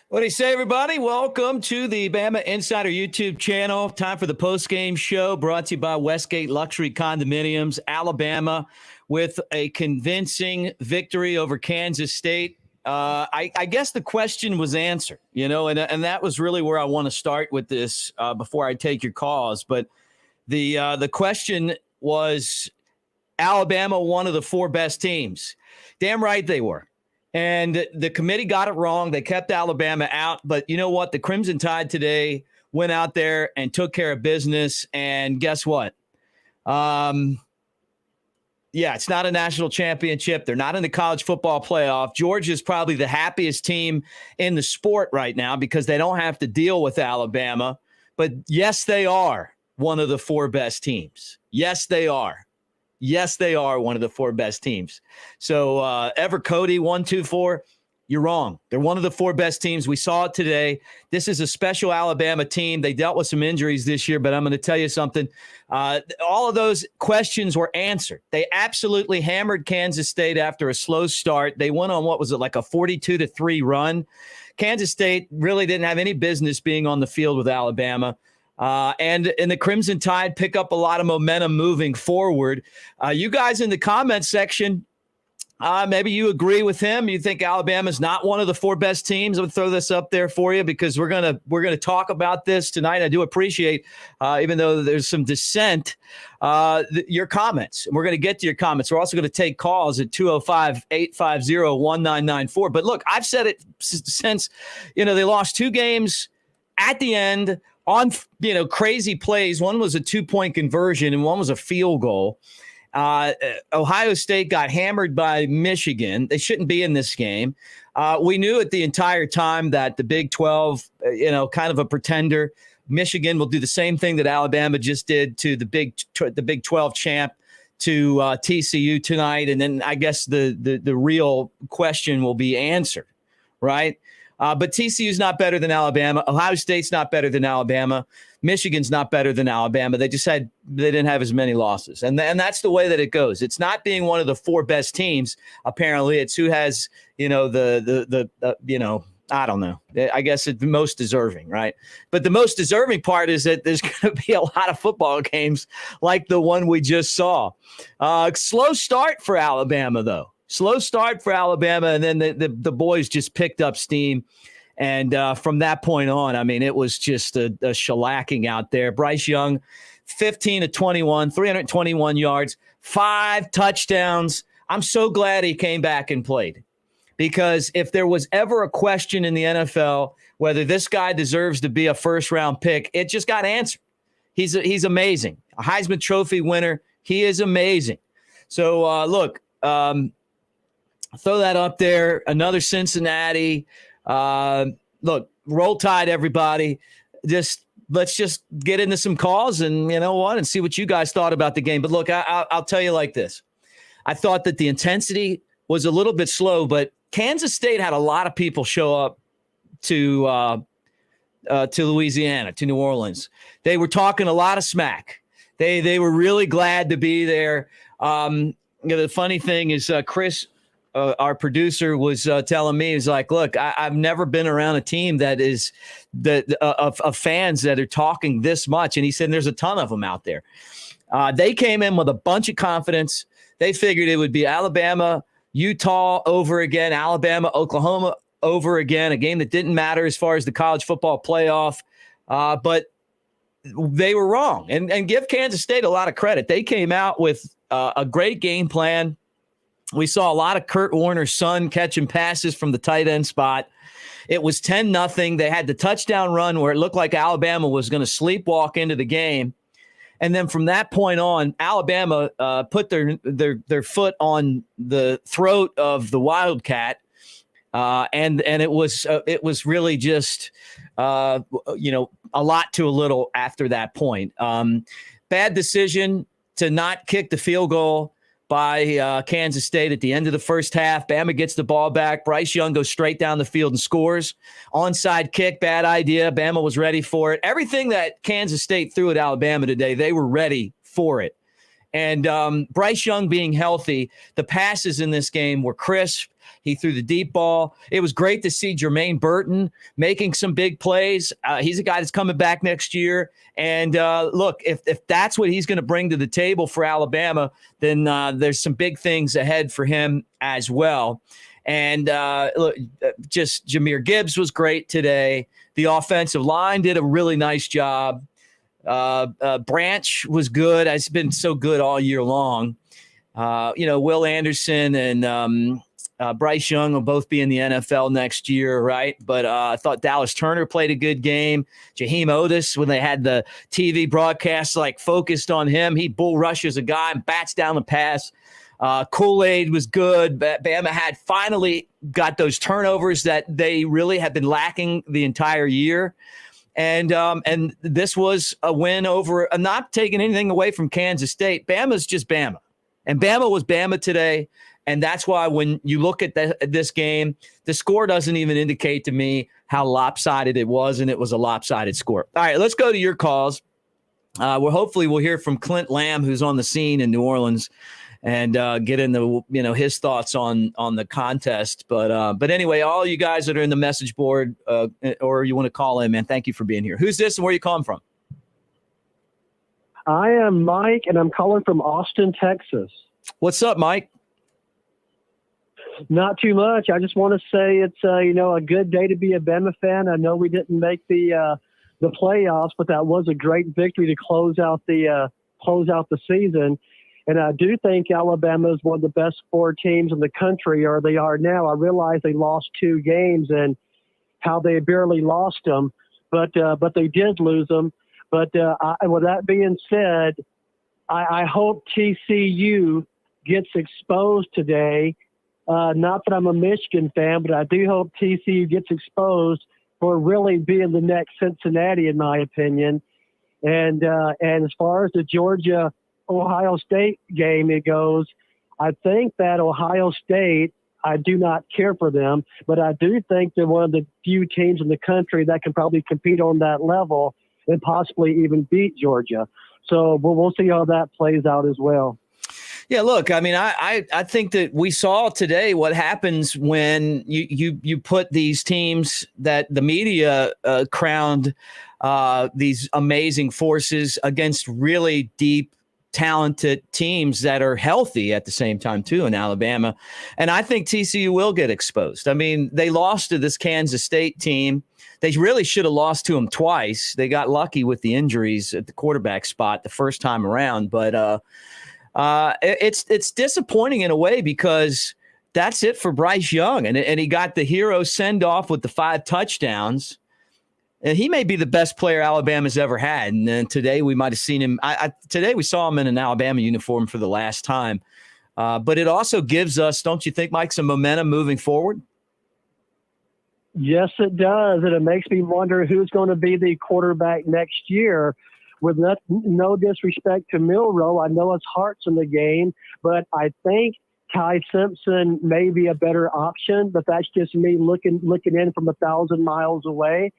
What do you say, everybody? Welcome to the BamaInsider YouTube channel. Time for the postgame show brought to you by Westgate Luxury Condominiums. Alabama with a convincing victory over Kansas State. I guess the question was answered, and that was really where I want to start with this before I take your calls. But the question was, Alabama one of the four best teams. Damn right they were. And the committee got it wrong. They kept Alabama out. But you know what? The Crimson Tide today went out there and took care of business. And guess what? It's not a national championship. They're not in the college football playoff. Georgia's probably the happiest team in the sport right now because they don't have to deal with Alabama. But yes, they are one of the four best teams. Yes, they are. Yes, they are one of the four best teams. So Ever Cody, 1-2-4, you're wrong. They're one of the four best teams. We saw it today. This is a special Alabama team. They dealt with some injuries this year, but I'm going to tell you something. All of those questions were answered. They absolutely hammered Kansas State after a slow start. They went on, what was it, like a 42-3 run. Kansas State really didn't have any business being on the field with Alabama. And the Crimson Tide pick up a lot of momentum moving forward. You guys in the comments section, maybe you agree with him. You think Alabama's not one of the four best teams. I'm going to throw this up there for you because we're gonna talk about this tonight. I do appreciate, even though there's some dissent, your comments. We're going to get to your comments. We're also going to take calls at 205-850-1994. But look, I've said it since they lost two games at the end on crazy plays. One was a 2-point conversion and one was a field goal. Ohio State got hammered by Michigan. They shouldn't be in this game. We knew it the entire time that the Big 12, kind of a pretender. Michigan will do the same thing that Alabama just did to the Big 12 champ to TCU tonight. And then I guess the real question will be answered, right? But TCU's not better than Alabama. Ohio State's not better than Alabama. Michigan's not better than Alabama. They didn't have as many losses. And that's the way that it goes. It's not being one of the four best teams. Apparently it's who has, I don't know. I guess it's the most deserving, right? But the most deserving part is that there's going to be a lot of football games like the one we just saw. Slow start for Alabama, though. Slow start for Alabama, and then the boys just picked up steam. And from that point on, I mean, it was just a shellacking out there. Bryce Young, 15-21, 321 yards, 5 touchdowns. I'm so glad he came back and played because if there was ever a question in the NFL whether this guy deserves to be a first-round pick, it just got answered. He's amazing. A Heisman Trophy winner. He is amazing. So, look, throw that up there. Another Cincinnati. Look, roll tide, everybody. Let's just get into some calls and and see what you guys thought about the game. But look, I'll tell you like this. I thought that the intensity was a little bit slow, but Kansas State had a lot of people show up to Louisiana, to New Orleans. They were talking a lot of smack. They were really glad to be there. The funny thing is, Chris, our producer, was telling me, he's like, look, I've never been around a team that is of fans that are talking this much. And he said there's a ton of them out there. They came in with a bunch of confidence. They figured it would be Alabama, Utah over again, Alabama, Oklahoma over again, a game that didn't matter as far as the college football playoff. But they were wrong. And give Kansas State a lot of credit. They came out with a great game plan. We saw a lot of Kurt Warner's son catching passes from the tight end spot. It was 10-0. They had the touchdown run where it looked like Alabama was going to sleepwalk into the game. And then from that point on, Alabama put their foot on the throat of the Wildcat. And it was really just, a lot to a little after that point. Bad decision to not kick the field goal by Kansas State at the end of the first half. Bama gets the ball back. Bryce Young goes straight down the field and scores. Onside kick, bad idea. Bama was ready for it. Everything that Kansas State threw at Alabama today, they were ready for it. And Bryce Young being healthy, the passes in this game were crisp. He threw the deep ball. It was great to see Jermaine Burton making some big plays. He's a guy that's coming back next year. And look, if that's what he's going to bring to the table for Alabama, then there's some big things ahead for him as well. And look, just Jahmyr Gibbs was great today. The offensive line did a really nice job. Branch was good. It's been so good all year long. Will Anderson and Bryce Young will both be in the NFL next year, right? But I thought Dallas Turner played a good game. Jaheim Otis, when they had the TV broadcast focused on him, he bull rushes a guy and bats down the pass. Kool-Aid was good. Bama had finally got those turnovers that they really had been lacking the entire year. And this was a win over. I'm not taking anything away from Kansas State. Bama's just Bama. And Bama was Bama today. And that's why when you look at this game, the score doesn't even indicate to me how lopsided it was, and it was a lopsided score. All right, let's go to your calls. Hopefully we'll hear from Clint Lamb, who's on the scene in New Orleans, and get into his thoughts on the contest. But anyway, all you guys that are in the message board or you want to call in, man, thank you for being here. Who's this and where are you calling from? I am Mike, and I'm calling from Austin, Texas. What's up, Mike? Not too much. I just want to say it's a good day to be a Bama fan. I know we didn't make the playoffs, but that was a great victory to close out the season. And I do think Alabama is one of the best 4 teams in the country, or they are now. I realize they lost 2 games and how they barely lost them, but they did lose them. But with that being said, I hope TCU gets exposed today. Not that I'm a Michigan fan, but I do hope TCU gets exposed for really being the next Cincinnati, in my opinion. And as far as the Georgia-Ohio State game it goes, I think that Ohio State, I do not care for them, but I do think they're one of the few teams in the country that can probably compete on that level and possibly even beat Georgia. So we'll see how that plays out as well. Yeah, look, I mean, I think that we saw today what happens when you put these teams that the media crowned these amazing forces against really deep, talented teams that are healthy at the same time, too, in Alabama. And I think TCU will get exposed. I mean, they lost to this Kansas State team. They really should have lost to them twice. They got lucky with the injuries at the quarterback spot the first time around, but it's disappointing in a way because that's it for Bryce Young. And he got the hero send-off with the 5 touchdowns. And he may be the best player Alabama's ever had. And then today we might have seen him. Today we saw him in an Alabama uniform for the last time. But it also gives us, don't you think, Mike, some momentum moving forward? Yes, it does. And it makes me wonder who's going to be the quarterback next year. With no disrespect to Milroe, I know his heart's in the game, but I think Ty Simpson may be a better option. But that's just me looking in from 1,000 miles away.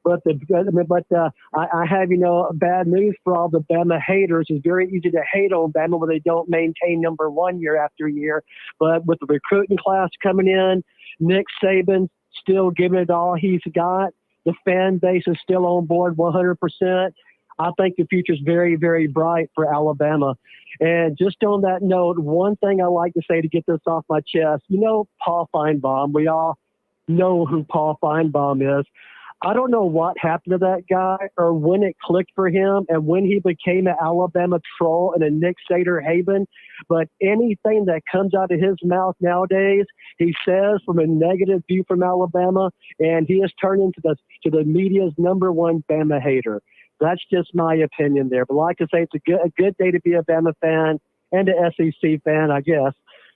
But I have bad news for all the Bama haters. It's very easy to hate on Bama when they don't maintain number 1 year after year. But with the recruiting class coming in, Nick Saban still giving it all he's got. The fan base is still on board 100%. I think the future is very, very bright for Alabama. And just on that note, one thing I like to say to get this off my chest, Paul Feinbaum, we all know who Paul Feinbaum is. I don't know what happened to that guy or when it clicked for him and when he became an Alabama troll and a Nick Sater haven. But anything that comes out of his mouth nowadays, he says from a negative view from Alabama, and he has turned into the media's number 1 Bama hater. That's just my opinion there. But like I say, it's a good day to be a Bama fan and an SEC fan, I guess.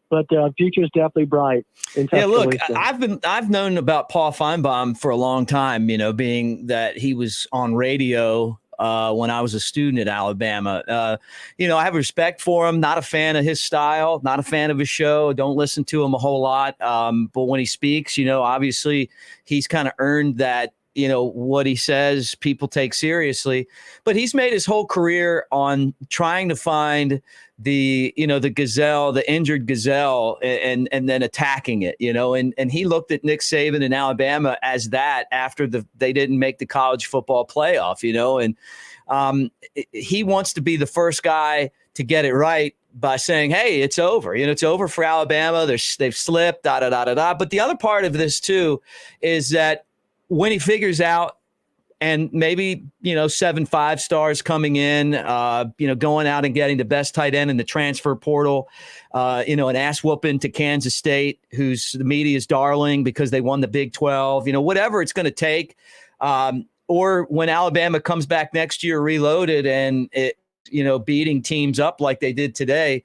But future is definitely bright. Yeah, look, I've known about Paul Feinbaum for a long time, being that he was on radio when I was a student at Alabama. I have respect for him, not a fan of his style, not a fan of his show, don't listen to him a whole lot. But when he speaks, obviously he's kind of earned that what he says, people take seriously, but he's made his whole career on trying to find the gazelle, the injured gazelle, and then attacking it, and he looked at Nick Saban in Alabama as that after they didn't make the college football playoff, and he wants to be the first guy to get it right by saying, hey, it's over. It's over for Alabama. They've slipped, da, da, da, da, da. But the other part of this, too, is that when he figures out, and maybe, 7 5-stars coming in, going out and getting the best tight end in the transfer portal, an ass whooping to Kansas State, who's the media's darling because they won the Big 12, whatever it's going to take. Or when Alabama comes back next year reloaded and beating teams up like they did today,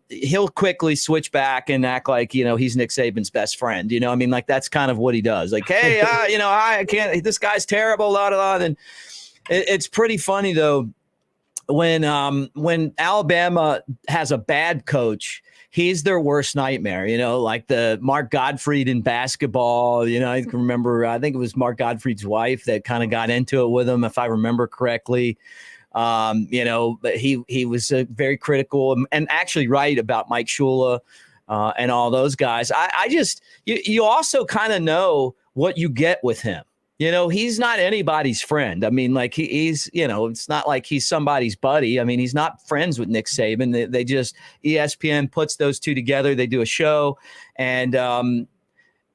he'll quickly switch back and act like, he's Nick Saban's best friend. Like that's kind of what he does. Like, hey, I can't, this guy's terrible, blah, blah, blah. And it's pretty funny though, when Alabama has a bad coach, he's their worst nightmare, like the Mark Gottfried in basketball. I can remember, I think it was Mark Gottfried's wife that kind of got into it with him, if I remember correctly. But he was very critical and actually right about Mike Shula and all those guys. I just, you also kind of know what you get with him. He's not anybody's friend. I mean, like he's, it's not like he's somebody's buddy. I mean, he's not friends with Nick Saban. They just, ESPN puts those two together. They do a show and, and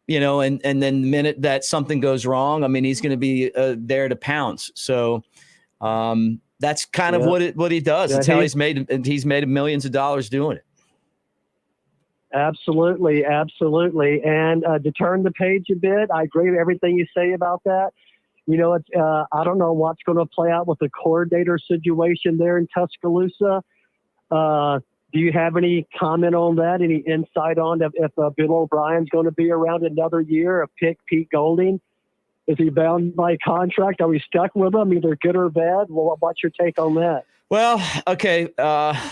then the minute that something goes wrong, I mean, he's going to be there to pounce. So, that's kind of what he does. It's how he's made millions of dollars doing it. Absolutely. And to turn the page a bit, I agree with everything you say about that. It's I don't know what's going to play out with the coordinator situation there in Tuscaloosa. Do you have any comment on that? Any insight on if Bill O'Brien's going to be around another year? Or pick Pete Golding? Is he bound by contract? Are we stuck with him, either good or bad? Well, what's your take on that? Well, okay.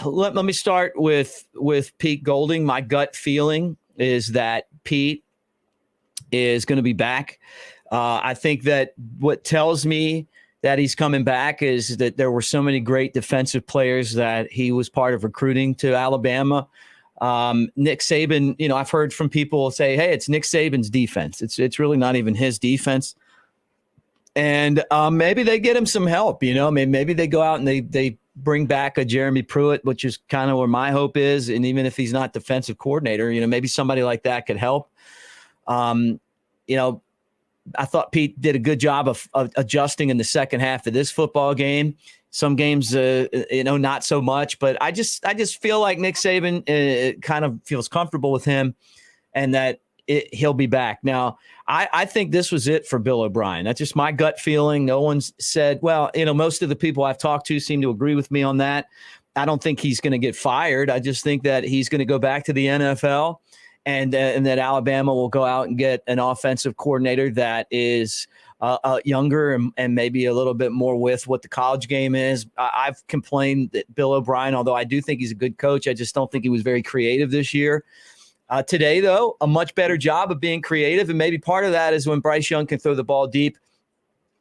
Let me start with Pete Golding. My gut feeling is that Pete is going to be back. I think that what tells me that he's coming back is that there were so many great defensive players that he was part of recruiting to Alabama. Nick Saban, I've heard from people say, hey, it's Nick Saban's defense. It's really not even his defense. And maybe they get him some help, maybe they go out and they bring back a Jeremy Pruitt, which is kind of where my hope is. And even if he's not defensive coordinator, maybe somebody like that could help. I thought Pete did a good job of adjusting in the second half of this football game. Some games, not so much, but I just feel like Nick Saban kind of feels comfortable with him and that he'll be back. Now, I think this was it for Bill O'Brien. That's just my gut feeling. No one's said, well, most of the people I've talked to seem to agree with me on that. I don't think he's going to get fired. I just think that he's going to go back to the NFL and that Alabama will go out and get an offensive coordinator that is younger and maybe a little bit more with what the college game is. I've complained that Bill O'Brien, although I do think he's a good coach, I just don't think he was very creative this year. Today, though, a much better job of being creative. And maybe part of that is when Bryce Young can throw the ball deep,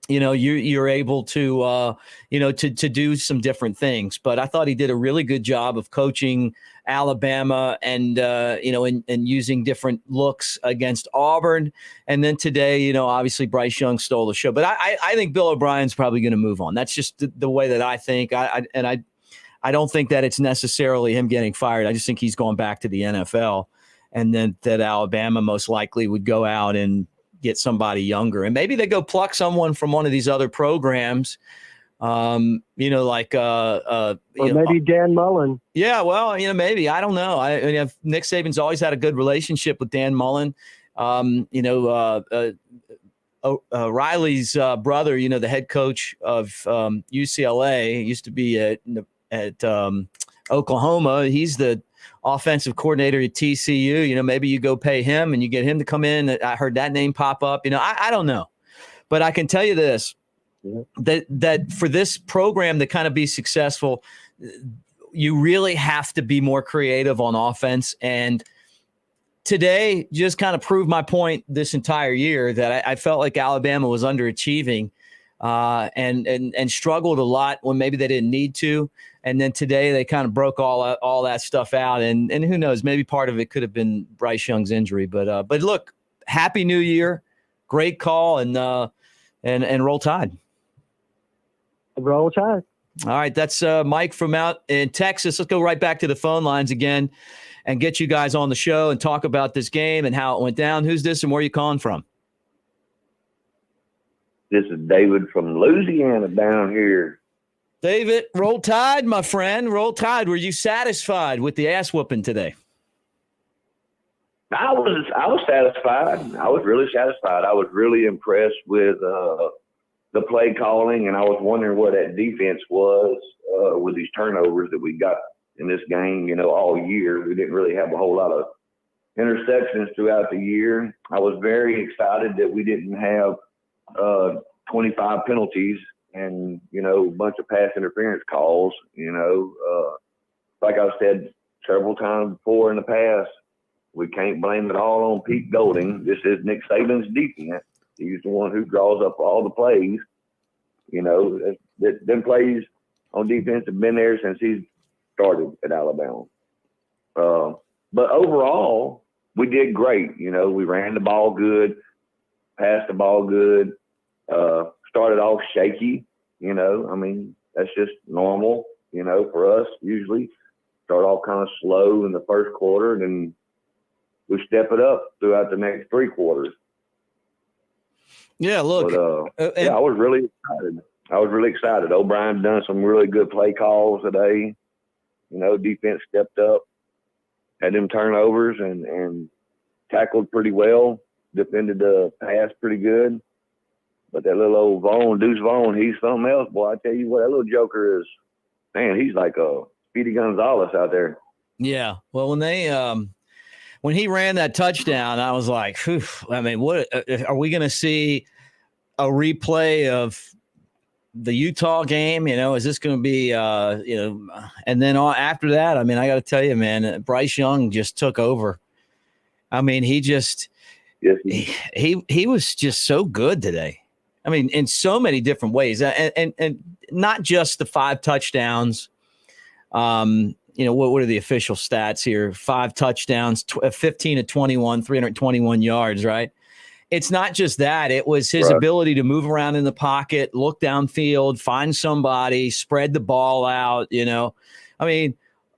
you're able to, to do some different things. But I thought he did a really good job of coaching Alabama and, and using different looks against Auburn. And then today, obviously Bryce Young stole the show. But I think Bill O'Brien's probably going to move on. That's just the way that I think. I don't think that it's necessarily him getting fired. I just think he's going back to the NFL. And then that Alabama most likely would go out and get somebody younger. And maybe they go pluck someone from one of these other programs, like or maybe Dan Mullen. Yeah, well, maybe. I don't know. Nick Saban's always had a good relationship with Dan Mullen. Riley's brother, the head coach of UCLA, used to be at Oklahoma. He's the offensive coordinator at TCU. Maybe you go pay him and you get him to come in. I heard that name pop up. I don't know, but I can tell you this, that for this program to kind of be successful, you really have to be more creative on offense. And today just kind of proved my point this entire year that I felt like Alabama was underachieving and struggled a lot when maybe they didn't need to. And then today they kind of broke all that stuff out. And who knows, maybe part of it could have been Bryce Young's injury. But look, Happy New Year. Great call, and Roll Tide. Roll Tide. All right, that's Mike from out in Texas. Let's go right back to the phone lines again and get you guys on the show and talk about this game and how it went down. Who's this and where are you calling from? This is David from Louisiana down here. David, Roll Tide, my friend. Roll Tide. Were you satisfied with the ass whooping today? I was satisfied. I was really satisfied. I was really impressed with the play calling, and I was wondering what that defense was with these turnovers that we got in this game, all year. We didn't really have a whole lot of interceptions throughout the year. I was very excited that we didn't have 25 penalties and, a bunch of pass interference calls, like I've said several times before in the past, we can't blame it all on Pete Golding. This is Nick Saban's defense. He's the one who draws up all the plays. Them plays on defense have been there since he's started at Alabama. But overall, we did great. We ran the ball good, passed the ball good, started off shaky. That's just normal, for us usually. Start off kind of slow in the first quarter, then we step it up throughout the next three quarters. Yeah, look. But, I was really excited. O'Brien done some really good play calls today. Defense stepped up, had them turnovers and tackled pretty well, defended the pass pretty good. But that little old Deuce Vaughn, he's something else, boy. I tell you what, that little joker is, man, he's like a Speedy Gonzalez out there. Yeah. Well, when he ran that touchdown, I was like, whew, what are we going to see a replay of the Utah game? Is this going to be, and then after that, I got to tell you, man, Bryce Young just took over. He just, yes, he was just so good today. In so many different ways, and not just the 5 touchdowns. What are the official stats here? 5 touchdowns, 15 to 21, 321 yards, right? It's not just that. It was his ability to move around in the pocket, look downfield, find somebody, spread the ball out,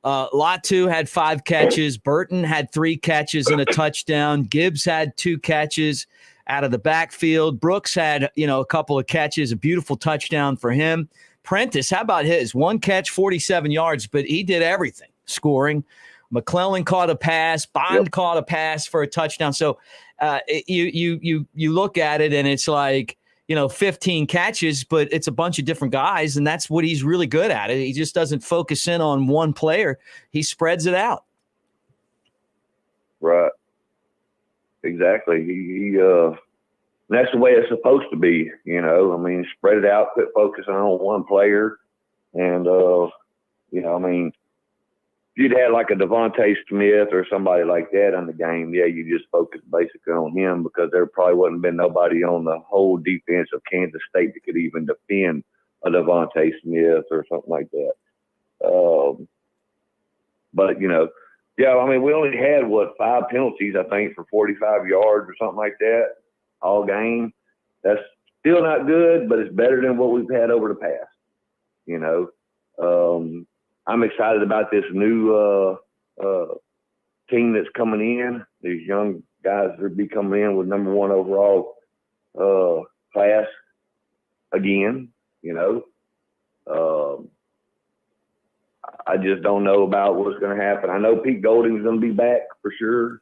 Latu had 5 catches. Burton had 3 catches and a touchdown. Gibbs had 2 catches out of the backfield. Brooks had, a couple of catches, a beautiful touchdown for him. Prentice, how about his? 1 catch, 47 yards, but he did everything, scoring. McClellan caught a pass. Bond caught a pass for a touchdown. So you look at it and it's like, 15 catches, but it's a bunch of different guys, and that's what he's really good at. He just doesn't focus in on one player. He spreads it out. Right. Exactly. He that's the way it's supposed to be, spread it out, quit focusing on one player. And, if you'd had like a Devontae Smith or somebody like that on the game, you just focus basically on him because there probably wouldn't have been nobody on the whole defense of Kansas State that could even defend a Devontae Smith or something like that. But, we only had, 5 penalties, I think, for 45 yards or something like that all game. That's still not good, but it's better than what we've had over the past. I'm excited about this new team that's coming in. These young guys that will be coming in with number 1 overall class again. I just don't know about what's going to happen. I know Pete Golding's going to be back for sure.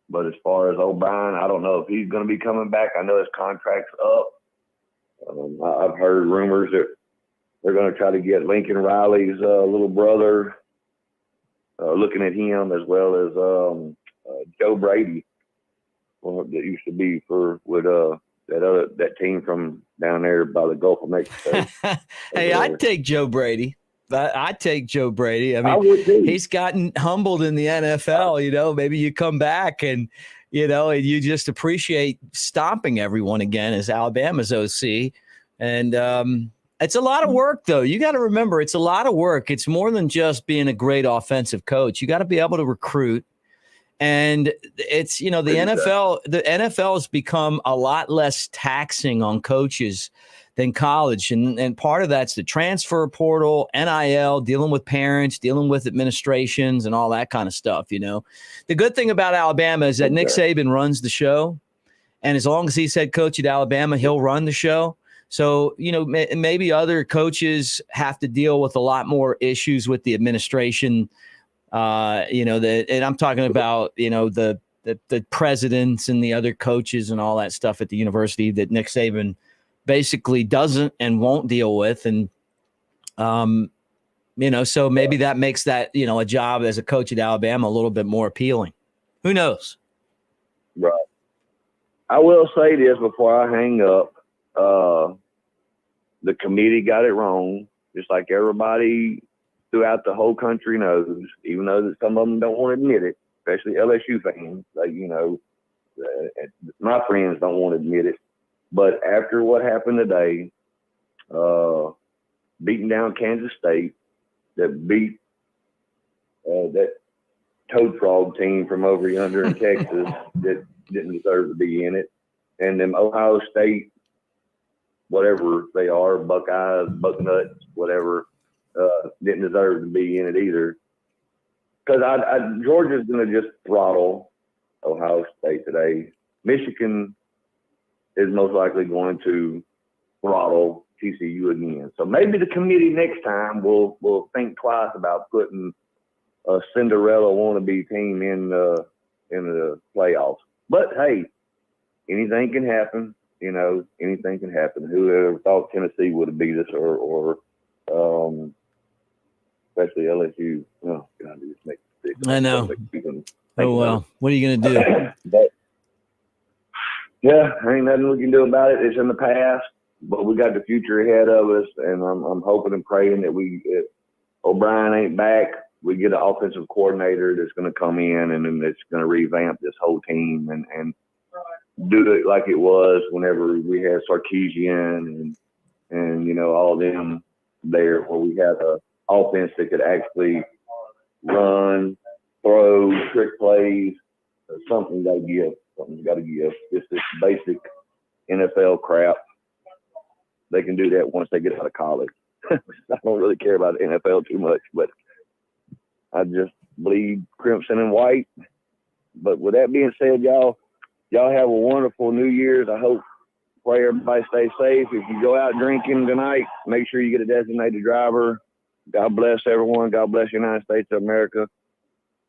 But as far as O'Brien, I don't know if he's going to be coming back. I know his contract's up. I've heard rumors that they're going to try to get Lincoln Riley's little brother, looking at him, as well as Joe Brady, that used to be with that team from down there by the Gulf of Mexico. Hey, I'd take Joe Brady. I take Joe Brady. I I mean, would too. he's gotten humbled in the NFL. You know, maybe you come back and and you just appreciate stomping everyone again as Alabama's OC. And it's a lot of work, though. You got to remember, it's a lot of work. It's more than just being a great offensive coach. You got to be able to recruit. And it's, the NFL has become a lot less taxing on coaches than college. And part of that's the transfer portal, NIL, dealing with parents, dealing with administrations and all that kind of stuff. The good thing about Alabama is that Nick Saban runs the show. And as long as he's head coach at Alabama, he'll run the show. So, maybe other coaches have to deal with a lot more issues with the administration. And I'm talking about, the presidents and the other coaches and all that stuff at the university that Nick Saban basically doesn't and won't deal with. And, so maybe that makes that, a job as a coach at Alabama a little bit more appealing. Who knows? Right. I will say this before I hang up. The committee got it wrong, just like everybody throughout the whole country knows, even though some of them don't want to admit it, especially LSU fans. My friends don't want to admit it. But after what happened today, beating down Kansas State, that beat that Toad Frog team from over yonder in Texas that didn't deserve to be in it, and them Ohio State, whatever they are, Buckeyes, Bucknuts, whatever, didn't deserve to be in it either. Because Georgia's going to just throttle Ohio State today. Michigan is most likely going to throttle TCU again. So maybe the committee next time will think twice about putting a Cinderella wannabe team in the playoffs. But hey, anything can happen. Anything can happen. Whoever thought Tennessee would have beat us, or especially LSU. Oh God, it just makes me sick. I know. Oh well, what are you gonna do? But yeah, ain't nothing we can do about it. It's in the past, but we got the future ahead of us, and I'm hoping and praying that if O'Brien ain't back, we get an offensive coordinator that's going to come in and then it's going to revamp this whole team and do it like it was whenever we had Sarkisian and all of them there, where we had a offense that could actually run, throw, trick plays, something got to give. Something's got to give. Just this basic NFL crap. They can do that once they get out of college. I don't really care about the NFL too much, but I just bleed crimson and white. But with that being said, y'all have a wonderful New Year's. I hope, pray everybody stay safe. If you go out drinking tonight, make sure you get a designated driver. God bless everyone. God bless the United States of America.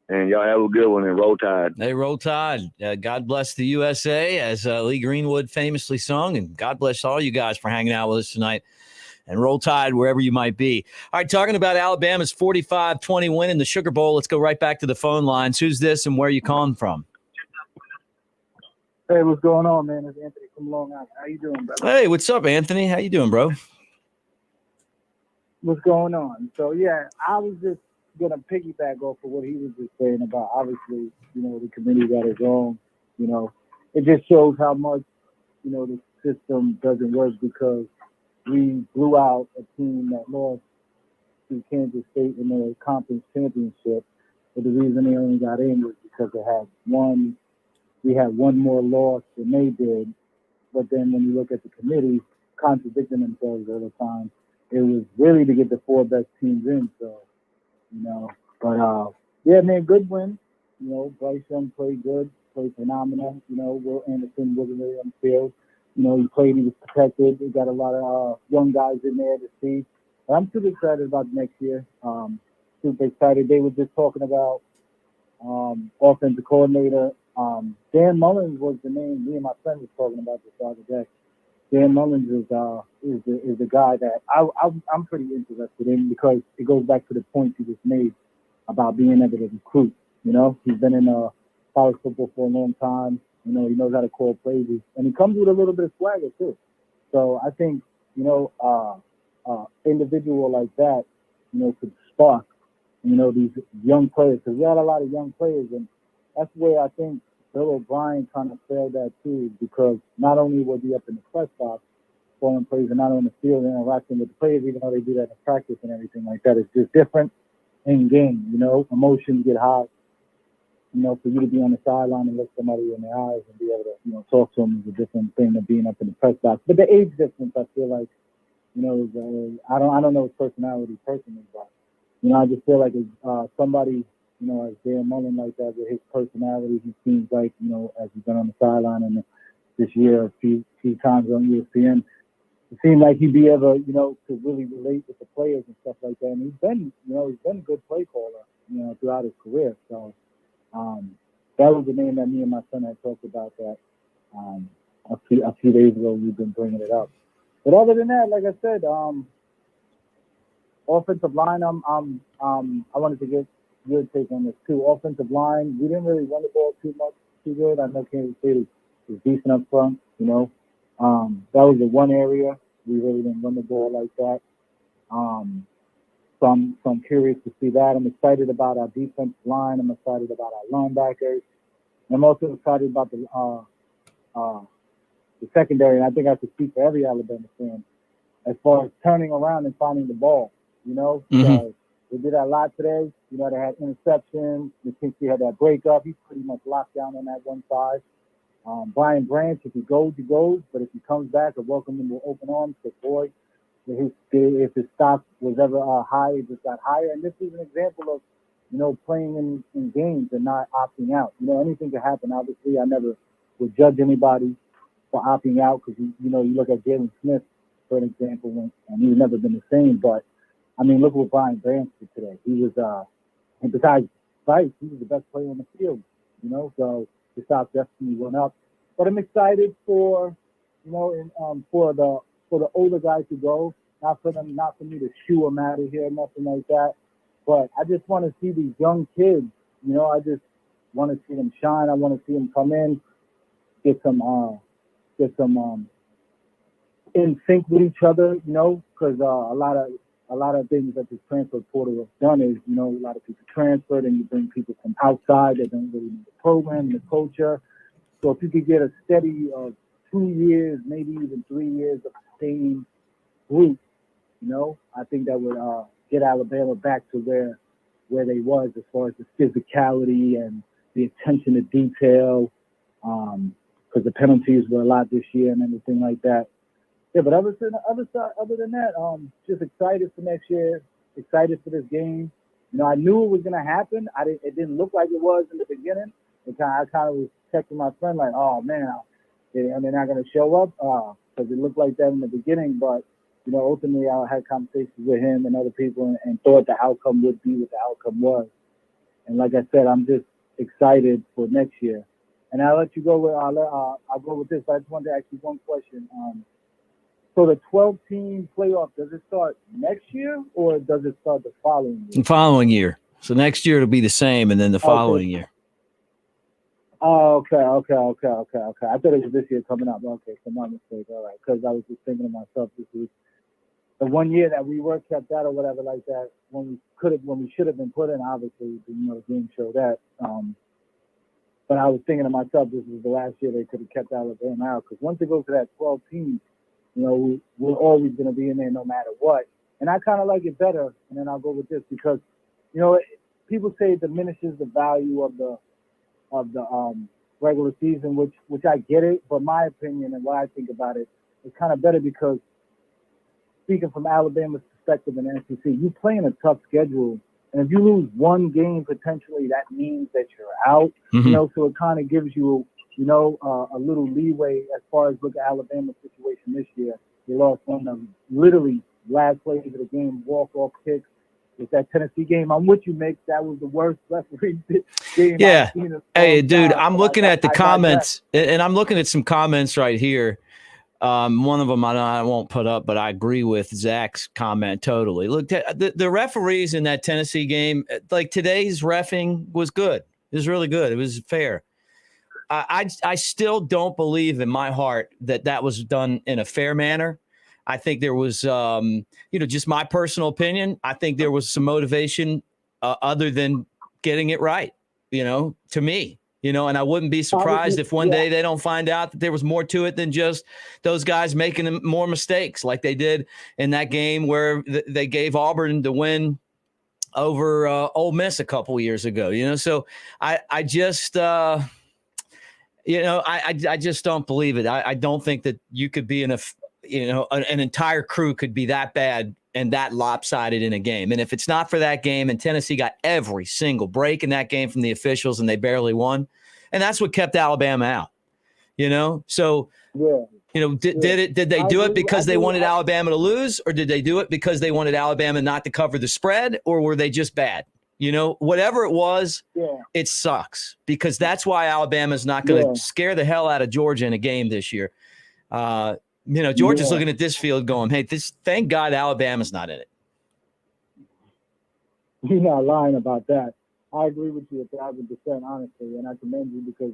And y'all have a good one and roll tide. Hey, roll tide. God bless the USA, as Lee Greenwood famously sung. And God bless all you guys for hanging out with us tonight. And roll tide wherever you might be. All right, talking about Alabama's 45-20 win in the Sugar Bowl. Let's go right back to the phone lines. Who's this and where are you calling from? Hey, what's going on, man? It's Anthony from Long Island. How you doing, brother? Hey, what's up, Anthony? How you doing, bro? What's going on? So, yeah, I was just going to piggyback off of what he was just saying about, obviously, the committee got it wrong. It just shows how much, the system doesn't work, because we blew out a team that lost to Kansas State in the conference championship. But the reason they only got in was because we had one more loss than they did. But then when you look at the committee contradicting themselves all the time, it was really to get the four best teams in. So, but yeah, man, good win. Bryce Young played good, played phenomenal. Will Anderson wasn't really on the field. He was protected. We got a lot of young guys in there to see. But I'm super excited about next year. Super excited. They were just talking about offensive coordinator. Dan Mullins was the name. Me and my friend was talking about this the other day. Dan Mullins is the guy that I'm pretty interested in, because it goes back to the point you just made about being able to recruit. He's been in college football for a long time. He knows how to call plays, and he comes with a little bit of swagger too. So I think individual like that could spark, these young players. Because we had a lot of young players, and that's where I think Bill O'Brien kind of failed at too, because not only was he up in the press box, calling plays and not on the field and interacting with the players, even though they do that in practice and everything like that. It's just different in game, emotions get high. For you to be on the sideline and look somebody in the eyes and be able to, talk to them is a different thing than being up in the press box. But the age difference, I feel like, is, I don't know his personality personally, but, I just feel like it's somebody, as Dan Mullen like that with his personality, he seems like, as he's been on the sideline and this year a few times on ESPN, it seemed like he'd be able, to really relate with the players and stuff like that. And he's been a good play caller, throughout his career. So that was the name that me and my son had talked about that a few days ago. We've been bringing it up. But other than that, like I said, offensive line, I wanted to get your take on this too. Offensive line, we didn't really run the ball too good. I know Kansas City is decent up front, that was the one area we really didn't run the ball like that. So I'm curious to see that. I'm excited about our defensive line. I'm excited about our linebackers. I'm also excited about the secondary, and I think I could speak for every Alabama fan as far as turning around and finding the ball. Mm-hmm. So they did that a lot today. They had interceptions. McKinsey had that breakup. He's pretty much locked down on that one side. Brian Branch, if he goes, he goes. But if he comes back, I welcome him with open arms. Because, boy, if his stock was ever high, it just got higher. And this is an example of, playing in games and not opting out. Anything could happen. Obviously, I never would judge anybody for opting out because, you look at Jalen Smith, for an example, and he's never been the same. But, I mean, look what Brian Branch did today. He was, and besides Vice, he was the best player on the field, so the stock definitely went up. But I'm excited for, for the older guys to go. Not for me to shoo them out of here, nothing like that. But I just want to see these young kids. I just want to see them shine. I want to see them come in, get some in sync with each other. Because a lot of things that the transfer portal has done is, a lot of people transferred and you bring people from outside that don't really know the program and the culture. So if you could get a steady 2 years, maybe even 3 years of the same group, I think that would get Alabama back to where they was as far as the physicality and the attention to detail, because the penalties were a lot this year and everything like that. Yeah, but other than that, just excited for next year, excited for this game. I knew it was going to happen. It didn't look like it was in the beginning. I kind of was texting my friend like, oh, man, they're not going to show up because it looked like that in the beginning. But, ultimately I had conversations with him and other people and thought the outcome would be what the outcome was. And like I said, I'm just excited for next year. And I'll let you go with I'll go with this. But I just wanted to ask you one question. So the 12-team playoff, does it start next year or does it start the following year? The following year. So next year it'll be the same, and then the following year. Oh, okay. I thought it was this year coming up. Okay, so my mistake. All right, because I was just thinking to myself, this was the 1 year that we were kept out or whatever like that. When we should have been put in, obviously, the game showed that. But I was thinking to myself, this was the last year they could have kept Alabama out because once it goes to that 12 teams, we're always going to be in there no matter what. And I kind of like it better. And then I'll go with this because, people say it diminishes the value of the regular season, which I get it. But my opinion and what I think about it is kind of better because speaking from Alabama's perspective in the SEC, you play in a tough schedule. And if you lose one game, potentially that means that you're out, so it kind of gives you, a little leeway as far as look at Alabama's situation this year. They lost one of them, literally last play of the game, walk-off kicks. With that Tennessee game, I'm with you, Mick. That was the worst referee game Yeah. I've seen in a Hey, long dude, time. I'm looking at the comments, and I'm looking at some comments right here. One of them I won't put up, but I agree with Zach's comment totally. Look, the referees in that Tennessee game, like today's reffing was good. It was really good. It was fair. I still don't believe in my heart that was done in a fair manner. I think there was, just my personal opinion. I think there was some motivation other than getting it right, to me. And I wouldn't be surprised if one day they don't find out that there was more to it than just those guys making more mistakes like they did in that game where they gave Auburn the win over Ole Miss a couple years ago, So I just, I just don't believe it. I don't think that you could be an entire crew could be that bad and that lopsided in a game. And if it's not for that game, and Tennessee got every single break in that game from the officials and they barely won, and that's what kept Alabama out, So, did they do it because they wanted Alabama to lose, or did they do it because they wanted Alabama not to cover the spread, or were they just bad? Whatever it was, it sucks because that's why Alabama's not going to scare the hell out of Georgia in a game this year. Georgia's looking at this field going, hey, thank God Alabama's not in it. You're not lying about that. I agree with you 1,000%, honestly, and I commend you because,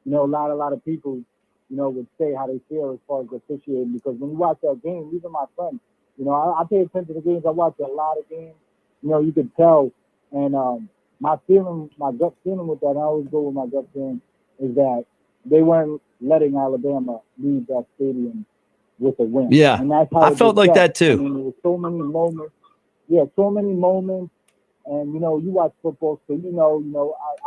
a lot of people, would say how they feel as far as officiating because when you watch that game, even my friends, I pay attention to games. I watch a lot of games. You could tell. And my gut feeling with that, and I always go with my gut feeling, is that they weren't letting Alabama leave that stadium with a win. Yeah, and that's how I felt like that too. I mean, there were so many moments. Yeah, so many moments. And, you watch football, so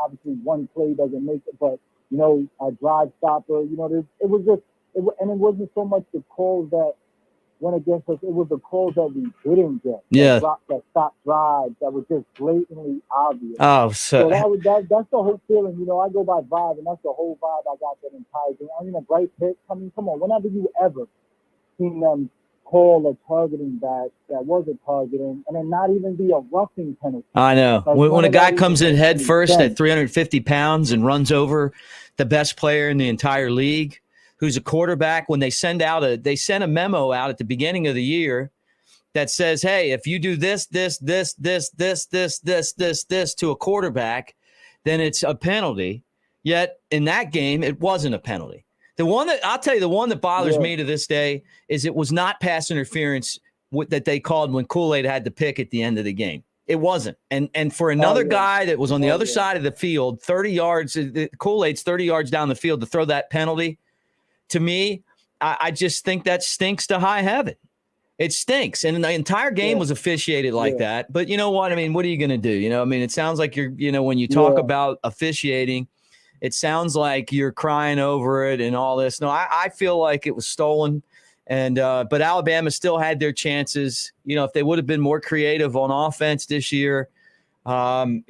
obviously one play doesn't make it, but, a drive stopper, it wasn't so much the calls that went against us, it was the calls that we didn't get. Yeah. That stop drives that was just blatantly obvious. Oh, so that's the whole feeling. I go by vibe, and that's the whole vibe I got that entire game. I mean, a bright pick. I mean, come on, whenever you ever seen them call a targeting that was a targeting, and then not even be a roughing penalty. I know. When a guy comes in head first at 350 pounds and runs over the best player in the entire league, who's a quarterback, when they sent a memo out at the beginning of the year that says, hey, if you do this to a quarterback, then it's a penalty. Yet in that game, it wasn't a penalty. The one that bothers me to this day is it was not pass interference that they called when Kool-Aid had the pick at the end of the game. It wasn't. And for another guy that was on the other side of the field, 30 yards, Kool-Aid's 30 yards down the field to throw that penalty, to me, I just think that stinks to high heaven. It stinks. And the entire game was officiated like that. But you know what? I mean, what are you going to do? It sounds like you're, when you talk about officiating, it sounds like you're crying over it and all this. No, I feel like it was stolen. And but Alabama still had their chances. If they would have been more creative on offense this year, particularly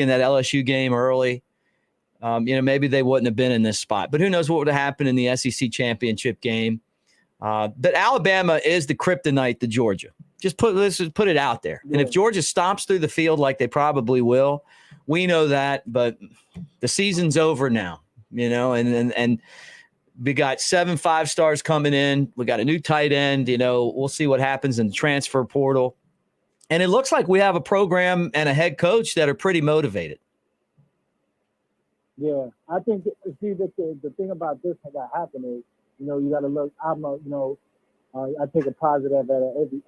in that LSU game early, maybe they wouldn't have been in this spot. But who knows what would have happened in the SEC championship game. But Alabama is the kryptonite to Georgia. Let's just put it out there. Yeah. And if Georgia stomps through the field like they probably will, we know that. But the season's over now, and we got 7 5-stars coming in. We got a new tight end. We'll see what happens in the transfer portal. And it looks like we have a program and a head coach that are pretty motivated. Yeah, I think, see, the thing about this that happened is, you got to look, I take a positive at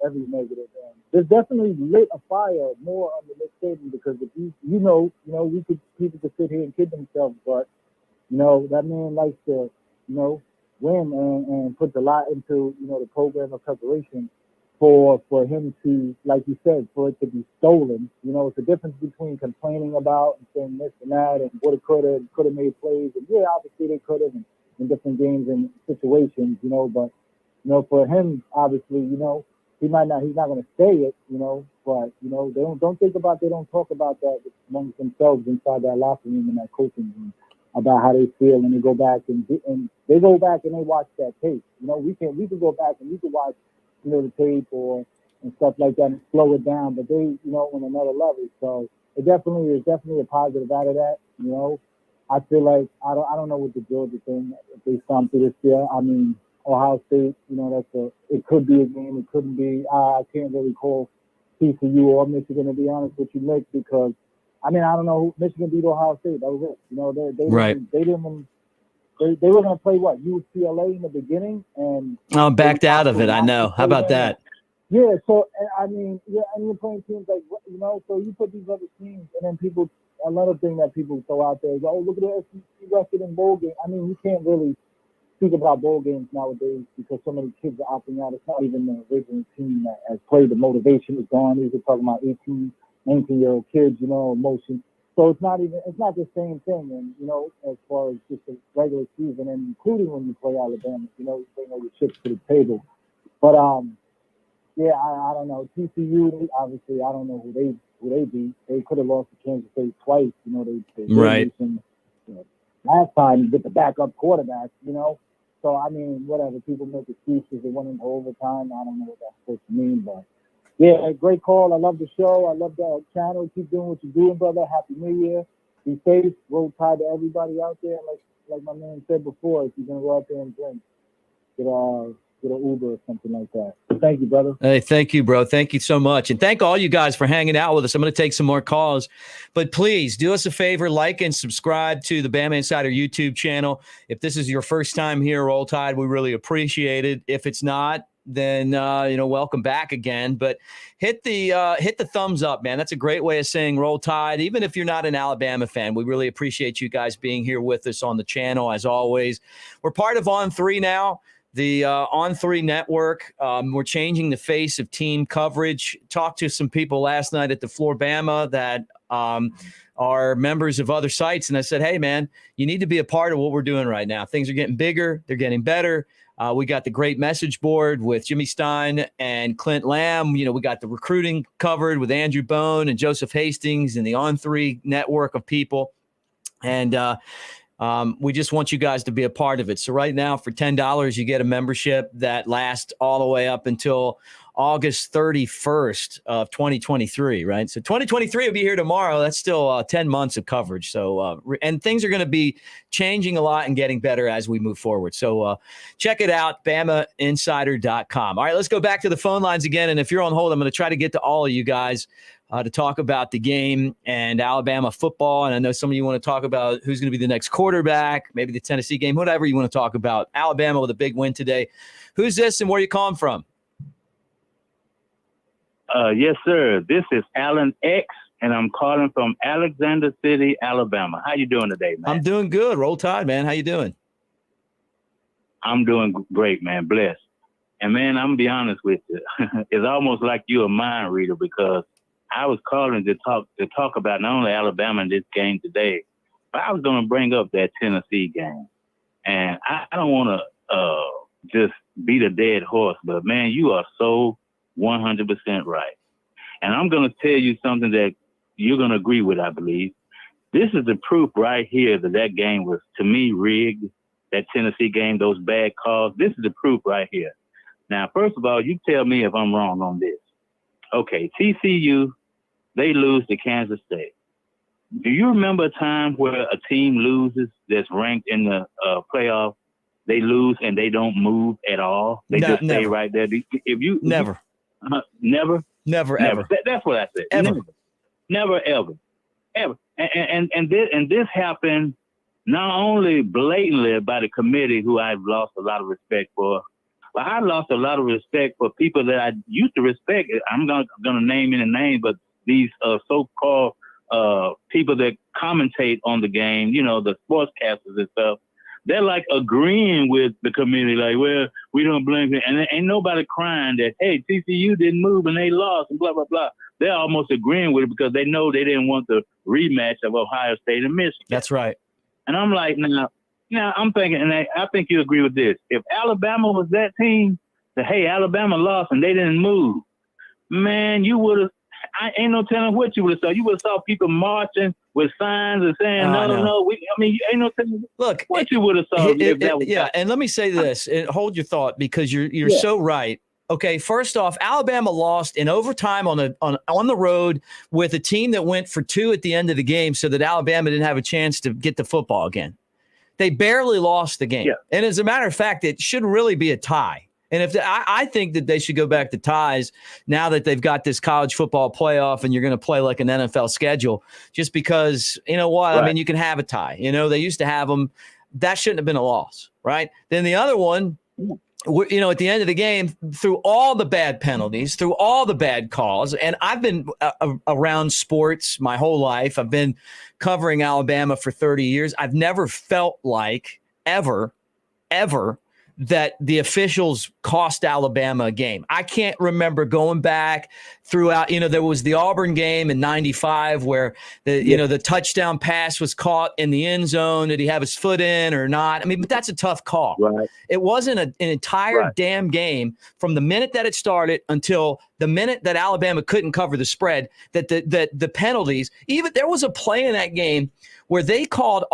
every negative. And there's definitely lit a fire more under this statement because if people could sit here and kid themselves, but, that man likes to, win and puts a lot into, the program of preparation for him to, like you said, for it to be stolen. It's a difference between complaining about and saying this and that and what it could have made plays. And yeah, obviously they could have in different games and situations, but, for him, obviously, he's not going to say it, but, they don't talk about that amongst themselves inside that locker room and that coaching room about how they feel, and they go back and they watch that tape. We can go back and we can watch, the tape and stuff like that and slow it down, but they, on another level. So it definitely is a positive out of that. I feel like I don't know what the Georgia thing if they stomp through this year. I mean, Ohio State, it could be a game, it couldn't be. I can't really call TCU or Michigan, to be honest with you, Nick, because I don't know. Michigan beat Ohio State. That was it. They They were going to play what, UCLA in the beginning, and I'm backed out of it. I know. How about that? Yeah. So I mean, yeah, and you're playing teams like, you know, so you put these other teams, and then people. Another thing that people throw out there is, oh, look at the SEC record in bowl game. I mean, you can't really speak about bowl games nowadays because so many kids are opting out. It's not even the original team that has played. The motivation is gone. These are talking about 18, 19-year-old kids, you know, emotion. So it's not the same thing. And, you know, as far as just a regular season, and including when you play Alabama, you know, you bring all your chips to the table. But, yeah, I don't know. TCU, obviously, I don't know who they beat. They could have lost to Kansas State twice. You know, they right. You know, last time with the backup quarterback, you know. So, I mean, whatever. People make excuses. They went into overtime. I don't know what that's supposed to mean. But, yeah, great call. I love the show. I love the channel. Keep doing what you're doing, brother. Happy New Year. Be safe. Roll Tide to everybody out there. Like my man said before, if you're going to go out there and drink, get an Uber or something like that. Thank you, brother. Hey, thank you, bro. Thank you so much. And thank all you guys for hanging out with us. I'm going to take some more calls. But please do us a favor, like and subscribe to the Bama Insider YouTube channel. If this is your first time here, Roll Tide, we really appreciate it. If it's not, then welcome back again. But hit the thumbs up, man. That's a great way of saying Roll Tide. Even if you're not an Alabama fan, we really appreciate you guys being here with us on the channel as always. We're part of On3 now. The On3 network, we're changing the face of team coverage. Talked to some people last night at the Floor Bama that are members of other sites. And I said, hey, man, you need to be a part of what we're doing right now. Things are getting bigger. They're getting better. We got the great message board with Jimmy Stein and Clint Lamb. You know, we got the recruiting covered with Andrew Bone and Joseph Hastings and the On3 network of people. And we just want you guys to be a part of it. So right now for $10, you get a membership that lasts all the way up until August 31st of 2023, right? So 2023 will be here tomorrow. That's still 10 months of coverage. So, and things are going to be changing a lot and getting better as we move forward. So check it out, BamaInsider.com. All right, let's go back to the phone lines again. And if you're on hold, I'm going to try to get to all of you guys to talk about the game and Alabama football. And I know some of you want to talk about who's going to be the next quarterback, maybe the Tennessee game, whatever you want to talk about. Alabama with a big win today. Who's this and where you calling from? Yes, sir. This is Alan X, and I'm calling from Alexander City, Alabama. How you doing today, man? I'm doing good. Roll Tide, man. How you doing? I'm doing great, man. Blessed. And, man, I'm going to be honest with you. It's almost like you're a mind reader because I was calling to talk about not only Alabama in this game today, but I was going to bring up that Tennessee game. And I don't want to just beat a dead horse, but, man, you are so 100% right. And I'm going to tell you something that you're going to agree with, I believe. This is the proof right here that game was, to me, rigged, that Tennessee game, those bad calls. This is the proof right here. Now, first of all, you tell me if I'm wrong on this. Okay, TCU, they lose to Kansas State. Do you remember a time where a team loses that's ranked in the playoff? They lose and they don't move at all. They just stay right there. Never. Never? Never, ever. That's what I said. Ever. Never, ever. And this happened not only blatantly by the committee, who I've lost a lot of respect for, but I lost a lot of respect for people that I used to respect. I'm not going to name any names, but these so-called people that commentate on the game, you know, the sportscasters and stuff, they're like agreeing with the committee, like, well, we don't blame it. And there ain't nobody crying that, hey, TCU didn't move and they lost and blah, blah, blah. They're almost agreeing with it because they know they didn't want the rematch of Ohio State and Michigan. That's right. And I'm like, now I'm thinking, and I think you agree with this. If Alabama was that team, that, hey, Alabama lost and they didn't move, man, you would have, I ain't no telling what you would have saw. You would have saw people marching with signs and saying, no. Ain't no telling what you would have saw. If that was and let me say this, and hold your thought because you're so right. Okay, first off, Alabama lost in overtime on the road with a team that went for two at the end of the game so that Alabama didn't have a chance to get the football again. They barely lost the game. Yeah. And as a matter of fact, it should really be a tie. And I think that they should go back to ties now that they've got this college football playoff and you're going to play like an NFL schedule, just because, you know what? Right. I mean, you can have a tie. You know, they used to have them that shouldn't have been a loss, right? Then the other one, you know, at the end of the game, through all the bad penalties, through all the bad calls, and I've been around sports my whole life. I've been covering Alabama for 30 years. I've never felt like ever that the officials cost Alabama a game. I can't remember going back throughout, you know, there was the Auburn game in 95 where the touchdown pass was caught in the end zone. Did he have his foot in or not? I mean, but that's a tough call. Right. It wasn't an entire damn game from the minute that it started until the minute that Alabama couldn't cover the spread, that the penalties, even there was a play in that game where they called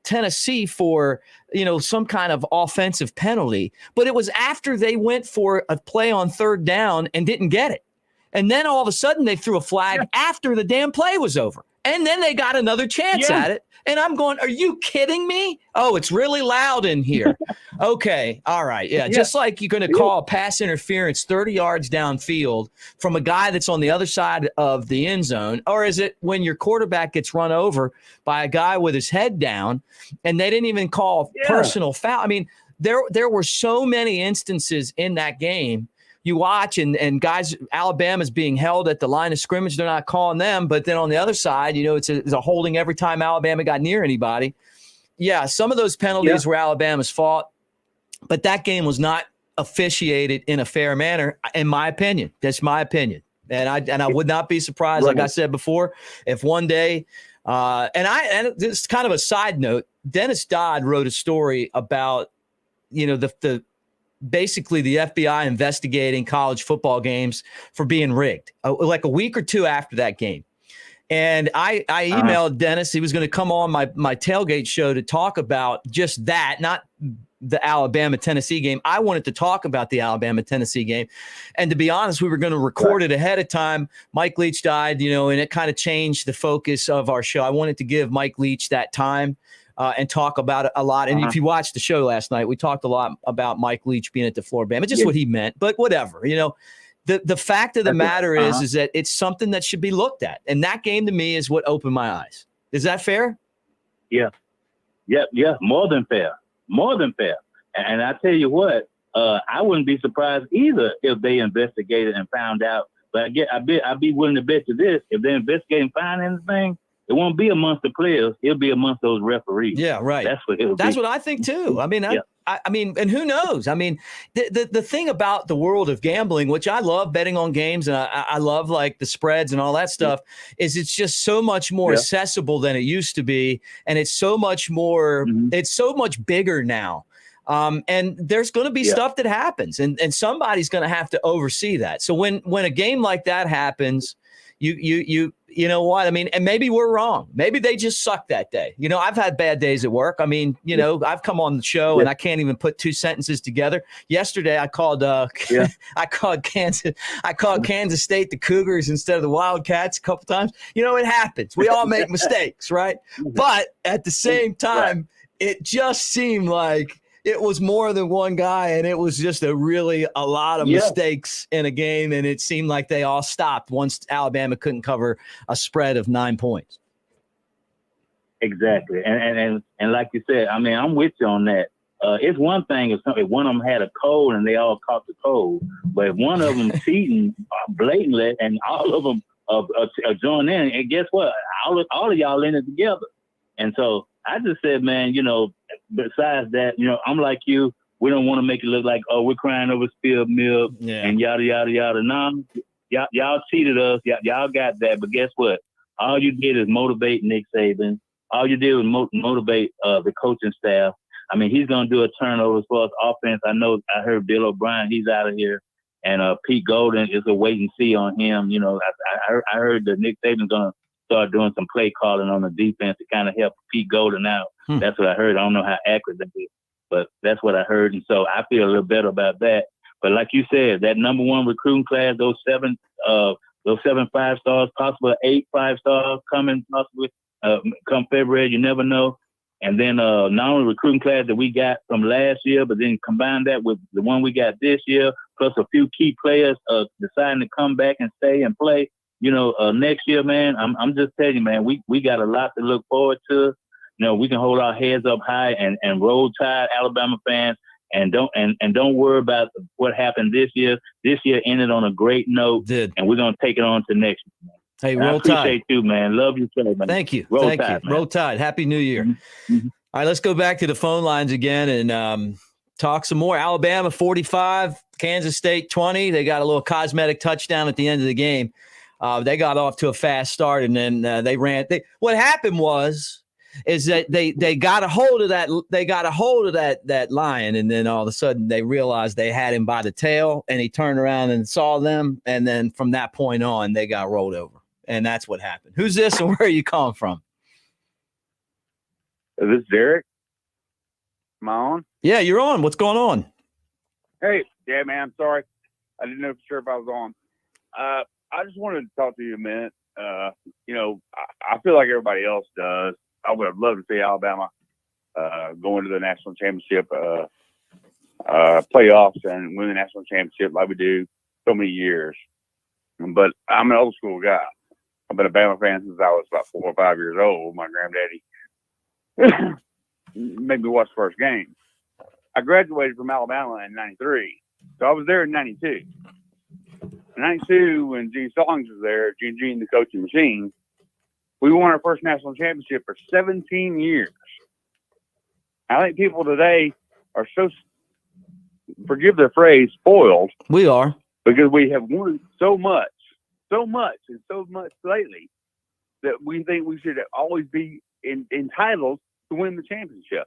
Tennessee for, you know, some kind of offensive penalty, but it was after they went for a play on third down and didn't get it. And then all of a sudden they threw a flag after the damn play was over. And then they got another chance at it. And I'm going, are you kidding me? Oh, it's really loud in here. Okay. All right. Yeah. Just like you're going to call a pass interference 30 yards downfield from a guy that's on the other side of the end zone. Or is it when your quarterback gets run over by a guy with his head down and they didn't even call personal foul? I mean, there were so many instances in that game. You watch and guys, Alabama's being held at the line of scrimmage. They're not calling them. But then on the other side, you know, it's a holding every time Alabama got near anybody. Yeah, some of those penalties were Alabama's fault. But that game was not officiated in a fair manner, in my opinion. That's my opinion. And I would not be surprised, like I said before, if one day and this is kind of a side note, Dennis Dodd wrote a story about, you know, the basically the FBI investigating college football games for being rigged, like a week or two after that game. And I emailed Dennis. He was going to come on my tailgate show to talk about just that, not the Alabama-Tennessee game. I wanted to talk about the Alabama-Tennessee game. And to be honest, we were going to record it ahead of time. Mike Leach died, you know, and it kind of changed the focus of our show. I wanted to give Mike Leach that time and talk about it a lot. And if you watched the show last night, we talked a lot about Mike Leach being at the Floribama, just what he meant, but whatever, you know. The fact of the matter is that it's something that should be looked at. And that game to me is what opened my eyes. Is that fair? Yeah. More than fair. And I tell you what, I wouldn't be surprised either if they investigated and found out. But I'd be willing to bet you this: if they investigate and find anything, it won't be amongst the players. It'll be amongst those referees. Yeah, right. That's what I think too. I mean, I mean, and who knows? I mean, the thing about the world of gambling, which I love betting on games and I love like the spreads and all that stuff, is it's just so much more accessible than it used to be. And it's so much more, it's so much bigger now. And there's going to be stuff that happens and somebody's going to have to oversee that. So when a game like that happens, you know what? I mean, and maybe we're wrong. Maybe they just suck that day. You know, I've had bad days at work. I mean, you know, I've come on the show and I can't even put two sentences together. Yesterday, I called Kansas State the Cougars instead of the Wildcats a couple times. You know, it happens. We all make mistakes, right? But at the same time, it just seemed like it was more than one guy, and it was just a lot of mistakes in a game, and it seemed like they all stopped once Alabama couldn't cover a spread of 9 points. Exactly, and like you said, I mean, I'm with you on that. It's one thing if one of them had a cold and they all caught the cold, but if one of them cheating blatantly and all of them are joining in, and guess what? All of y'all in it together, and so I just said, man, you know, besides that, you know, I'm like you. We don't want to make it look like, oh, we're crying over spilled milk and yada, yada, yada. No, y'all cheated us. Y'all got that. But guess what? All you did is motivate Nick Saban. All you did was motivate the coaching staff. I mean, he's going to do a turnover as far as offense. I heard Bill O'Brien, he's out of here. And Pete Golden is a wait and see on him. You know, I heard that Nick Saban's going to start doing some play calling on the defense to kind of help Pete Golden out. That's what I heard. I don't know how accurate that is, but that's what I heard. And so I feel a little better about that. But like you said, that number one recruiting class, those seven 5-stars, possible 8 5-stars coming possibly come February, you never know. And then not only recruiting class that we got from last year, but then combine that with the one we got this year, plus a few key players deciding to come back and stay and play. You know, next year, man, I'm just telling you, man, we got a lot to look forward to. we can hold our heads up high and roll tide, Alabama fans, and don't worry about what happened this year. This year ended on a great note, and we're gonna take it on to next year. Hey, and roll I appreciate tide. you, man. Love you, so man. Thank you. Roll Thank tide, you. man. Roll tide. Happy New Year. Mm-hmm. All right, let's go back to the phone lines again and talk some more. Alabama 45, Kansas State 20. They got a little cosmetic touchdown at the end of the game. They got off to a fast start, and then they ran. What happened is that they got a hold of that. They got a hold of that lion, and then all of a sudden they realized they had him by the tail, and he turned around and saw them, and then from that point on, they got rolled over, and that's what happened. Who's this, and where are you calling from? Is this Derek? Am I on? Yeah, you're on. What's going on? Hey, yeah, man. I'm sorry. I didn't know for sure if I was on. I just wanted to talk to you a minute. I feel like everybody else does. I would have loved to see Alabama going to the national championship playoffs and win the national championship like we do so many years. But I'm an old school guy. I've been a Bama fan since I was about 4 or 5 years old. My granddaddy made me watch the first game. I graduated from Alabama in 93. So I was there in 92. In 92, when Gene Stallings was there, Gene, the coaching machine, we won our first national championship for 17 years. I think people today are so, forgive the phrase, spoiled. We are. Because we have won so much lately that we think we should always be entitled to win the championship.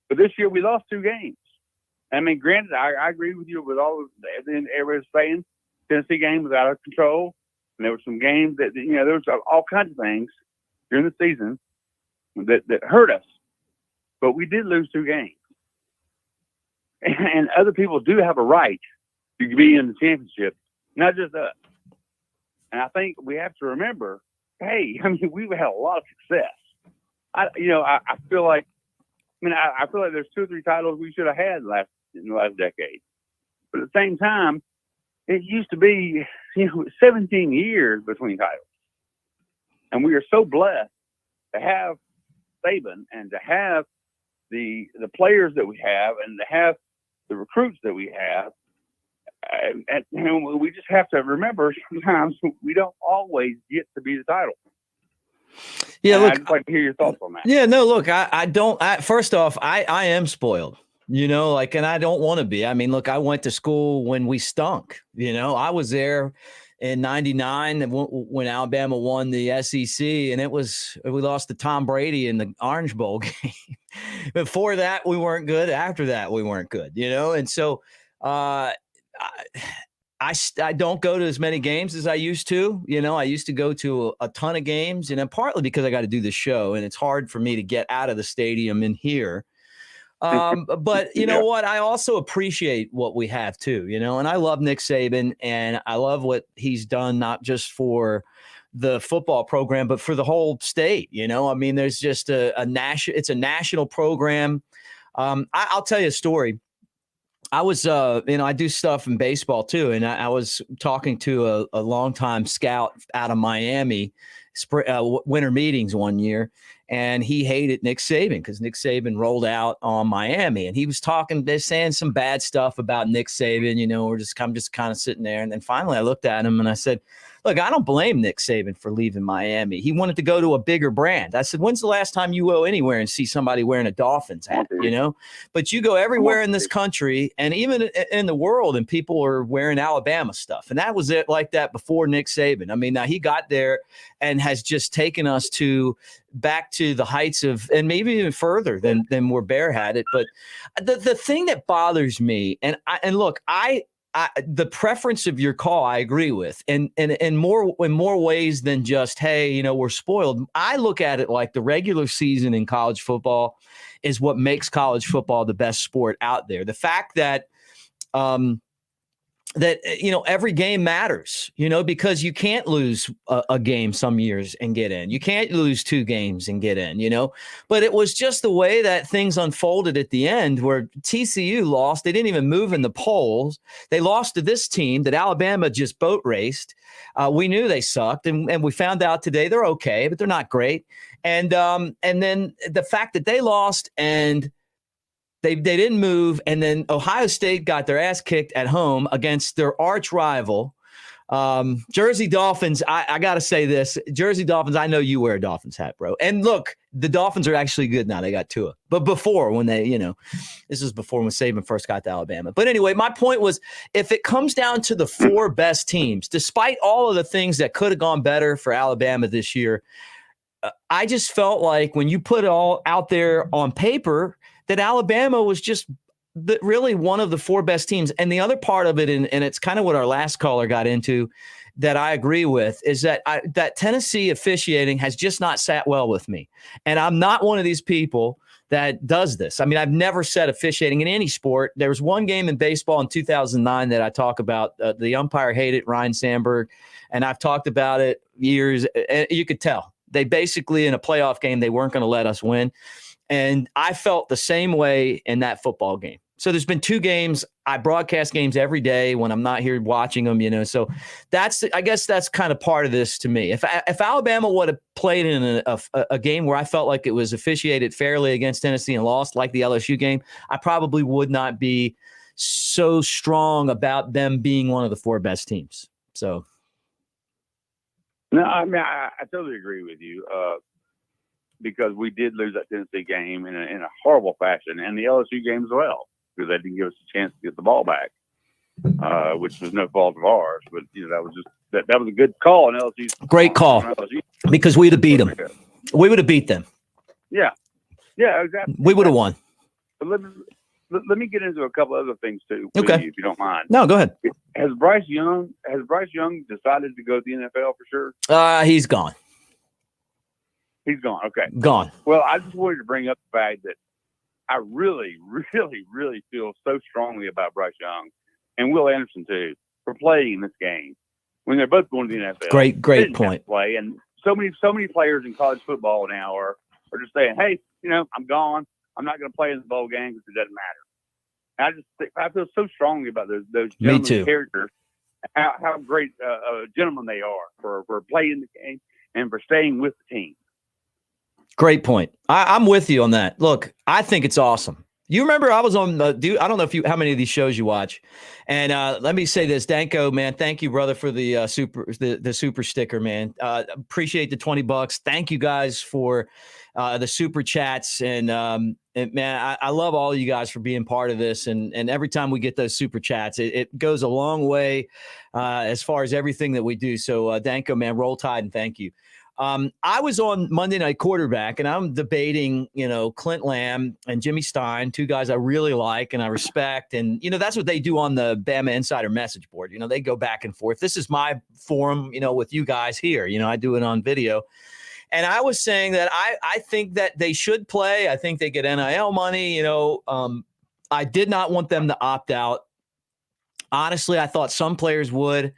But this year we lost 2 games. I mean, granted, I agree with you with all of everything everybody's saying. Tennessee game was out of control. And there were some games that, there was all kinds of things during the season that hurt us. But we did lose 2 games. And other people do have a right to be in the championship, not just us. And I think we have to remember, hey, I mean, we've had a lot of success. I feel like, I feel like there's 2 or 3 titles we should have had in the last decade. But at the same time, it used to be, 17 years between titles. And we are so blessed to have Saban and to have the players that we have and to have the recruits that we have. And we just have to remember sometimes we don't always get to be the title. Yeah, and look, I'd just like to hear your thoughts on that. Yeah, no, look, I don't. First off, I am spoiled, and I don't want to be. I mean, look, I went to school when we stunk. I was there in '99 when Alabama won the SEC, and we lost to Tom Brady in the Orange Bowl game. Before that, we weren't good. After that, we weren't good. And so I don't go to as many games as I used to. I used to go to a ton of games, and partly because I got to do this show, and it's hard for me to get out of the stadium in here. But you know what? I also appreciate what we have too, and I love Nick Saban, and I love what he's done, not just for the football program, but for the whole state. I mean, there's just it's a national program. I'll tell you a story. I was, I do stuff in baseball too. And I was talking to a longtime scout out of Miami, winter meetings one year. And he hated Nick Saban because Nick Saban rolled out on Miami. And he was saying some bad stuff about Nick Saban, I'm just kind of sitting there. And then finally I looked at him and I said, look, I don't blame Nick Saban for leaving Miami. He wanted to go to a bigger brand. I said, when's the last time you go anywhere and see somebody wearing a Dolphins hat, But you go everywhere in this country and even in the world, and people are wearing Alabama stuff. And that was it like that before Nick Saban. I mean, now he got there and has just taken us back to the heights of, and maybe even further than where Bear had it. But the thing that bothers me, and look, the preference of your call, I agree with, and in more ways than just, hey, we're spoiled. I look at it like the regular season in college football is what makes college football the best sport out there. The fact that that, every game matters, because you can't lose a game some years and get in. You can't lose 2 games and get in, But it was just the way that things unfolded at the end where TCU lost. They didn't even move in the polls. They lost to this team that Alabama just boat raced. We knew they sucked, and we found out today they're okay, but they're not great. And then the fact that they lost and they didn't move, and then Ohio State got their ass kicked at home against their arch rival, Jersey Dolphins. I got to say this. Jersey Dolphins, I know you wear a Dolphins hat, bro. And look, the Dolphins are actually good now. They got Tua. But before, when they, this was before when Saban first got to Alabama. But anyway, my point was, if it comes down to the 4 best teams, despite all of the things that could have gone better for Alabama this year, I just felt like when you put it all out there on paper, that Alabama was just really one of the 4 best teams. And the other part of it, and it's kind of what our last caller got into, that I agree with, is that that Tennessee officiating has just not sat well with me. And I'm not one of these people that does this. I mean, I've never said officiating in any sport. There was one game in baseball in 2009 that I talk about. The umpire hated Ryan Sandberg, and I've talked about it years. And you could tell. They basically, in a playoff game, they weren't going to let us win. And I felt the same way in that football game. So there's been 2 games. I broadcast games every day when I'm not here watching them, So I guess that's kind of part of this to me. If Alabama would have played in a game where I felt like it was officiated fairly against Tennessee and lost, like the LSU game, I probably would not be so strong about them being one of the 4 best teams. So. No, I mean, I totally agree with you. Because we did lose that Tennessee game in a horrible fashion, and the LSU game as well, because they didn't give us a chance to get the ball back, which was no fault of ours. But that was just that was a good call on LSU's. Great call, because we'd have beat them. We would have beat them. Yeah, exactly. We would have won. But let me get into a couple other things too, okay, if you don't mind. No, go ahead. Has Bryce Young decided to go to the NFL for sure? He's gone. He's gone. Okay. Gone. Well, I just wanted to bring up the fact that I really, really, really feel so strongly about Bryce Young and Will Anderson too for playing this game when they're both going to the NFL. Great point. Play, and so many players in college football now are just saying, "Hey, I'm gone. I'm not going to play in the bowl game because it doesn't matter." And I feel so strongly about those gentlemen characters, how great gentlemen they are for playing the game and for staying with the team. Great point. I'm with you on that. Look, I think it's awesome. You remember I was on I don't know how many of these shows you watch. And let me say this, Danko, man, thank you, brother, for the super sticker, man. Appreciate the $20. Thank you guys for the super chats. And man, I love all of you guys for being part of this. And every time we get those super chats, it goes a long way as far as everything that we do. So Danko, man, roll tide and thank you. I was on Monday Night Quarterback, and I'm debating, Clint Lamb and Jimmy Stein, 2 guys I really like and I respect. And, that's what they do on the BamaInsider message board. They go back and forth. This is my forum, with you guys here. I do it on video. And I was saying that I think that they should play. I think they get NIL money. I did not want them to opt out. Honestly, I thought some players would.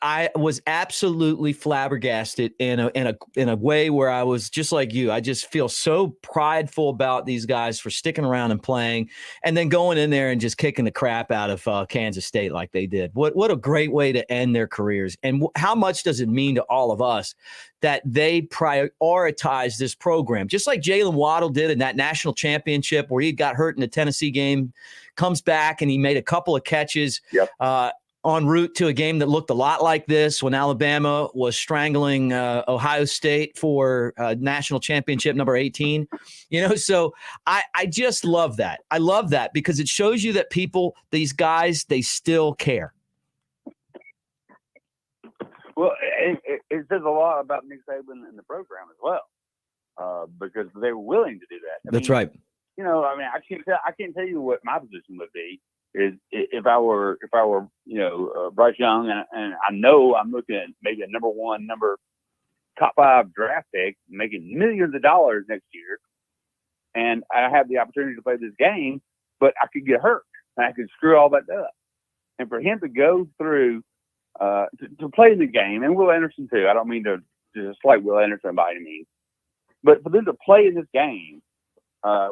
I was absolutely flabbergasted in a way where I was just like you. I just feel so prideful about these guys for sticking around and playing, and then going in there and just kicking the crap out of Kansas State like they did. What a great way to end their careers, and how much does it mean to all of us that they prioritize this program, just like Jalen Waddle did in that national championship where he got hurt in the Tennessee game, comes back and he made a couple of catches. Yep. En route to a game that looked a lot like this when Alabama was strangling Ohio State for national championship number 18. So I just love that. I love that because it shows you that these guys, they still care. Well, it says a lot about Nick Saban and the program as well, because they were willing to do that. That's right. I can't tell you what my position would be. Is if I were Bryce Young, and I know I'm looking at maybe a top 5 draft pick, making millions of dollars next year, and I have the opportunity to play this game, but I could get hurt and I could screw all that up. And for him to go through to play the game, and Will Anderson too. I don't mean to slight Will Anderson by any means, but for them to play in this game,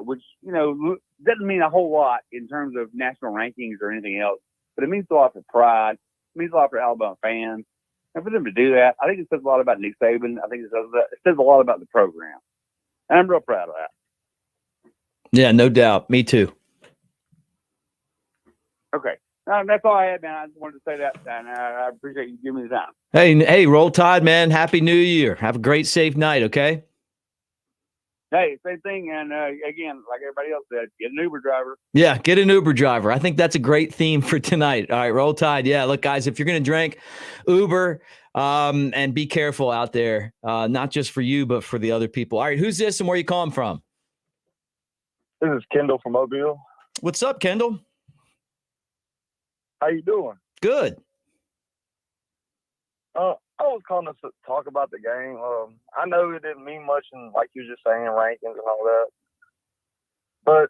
which doesn't mean a whole lot in terms of national rankings or anything else, but it means a lot for pride. It means a lot for Alabama fans, and for them to do that, I think it says a lot about Nick Saban. I think it says a lot about the program, and I'm real proud of that. Yeah, no doubt. Me too. Okay. That's all I had, man. I just wanted to say that, and I appreciate you giving me the time. Hey, Roll Tide, man. Happy New Year. Have a great, safe night, okay? Hey, same thing. And again, like everybody else said, get an Uber driver. Yeah, get an Uber driver. I think that's a great theme for tonight. All right, Roll Tide. Yeah, look, guys, if you're going to drink, Uber, and be careful out there, not just for you, but for the other people. All right, who's this and where you calling from? This is Kendall from Mobile. What's up, Kendall? How you doing? Good. I was calling to talk about the game. I know it didn't mean much, and like you were just saying, rankings and all that. But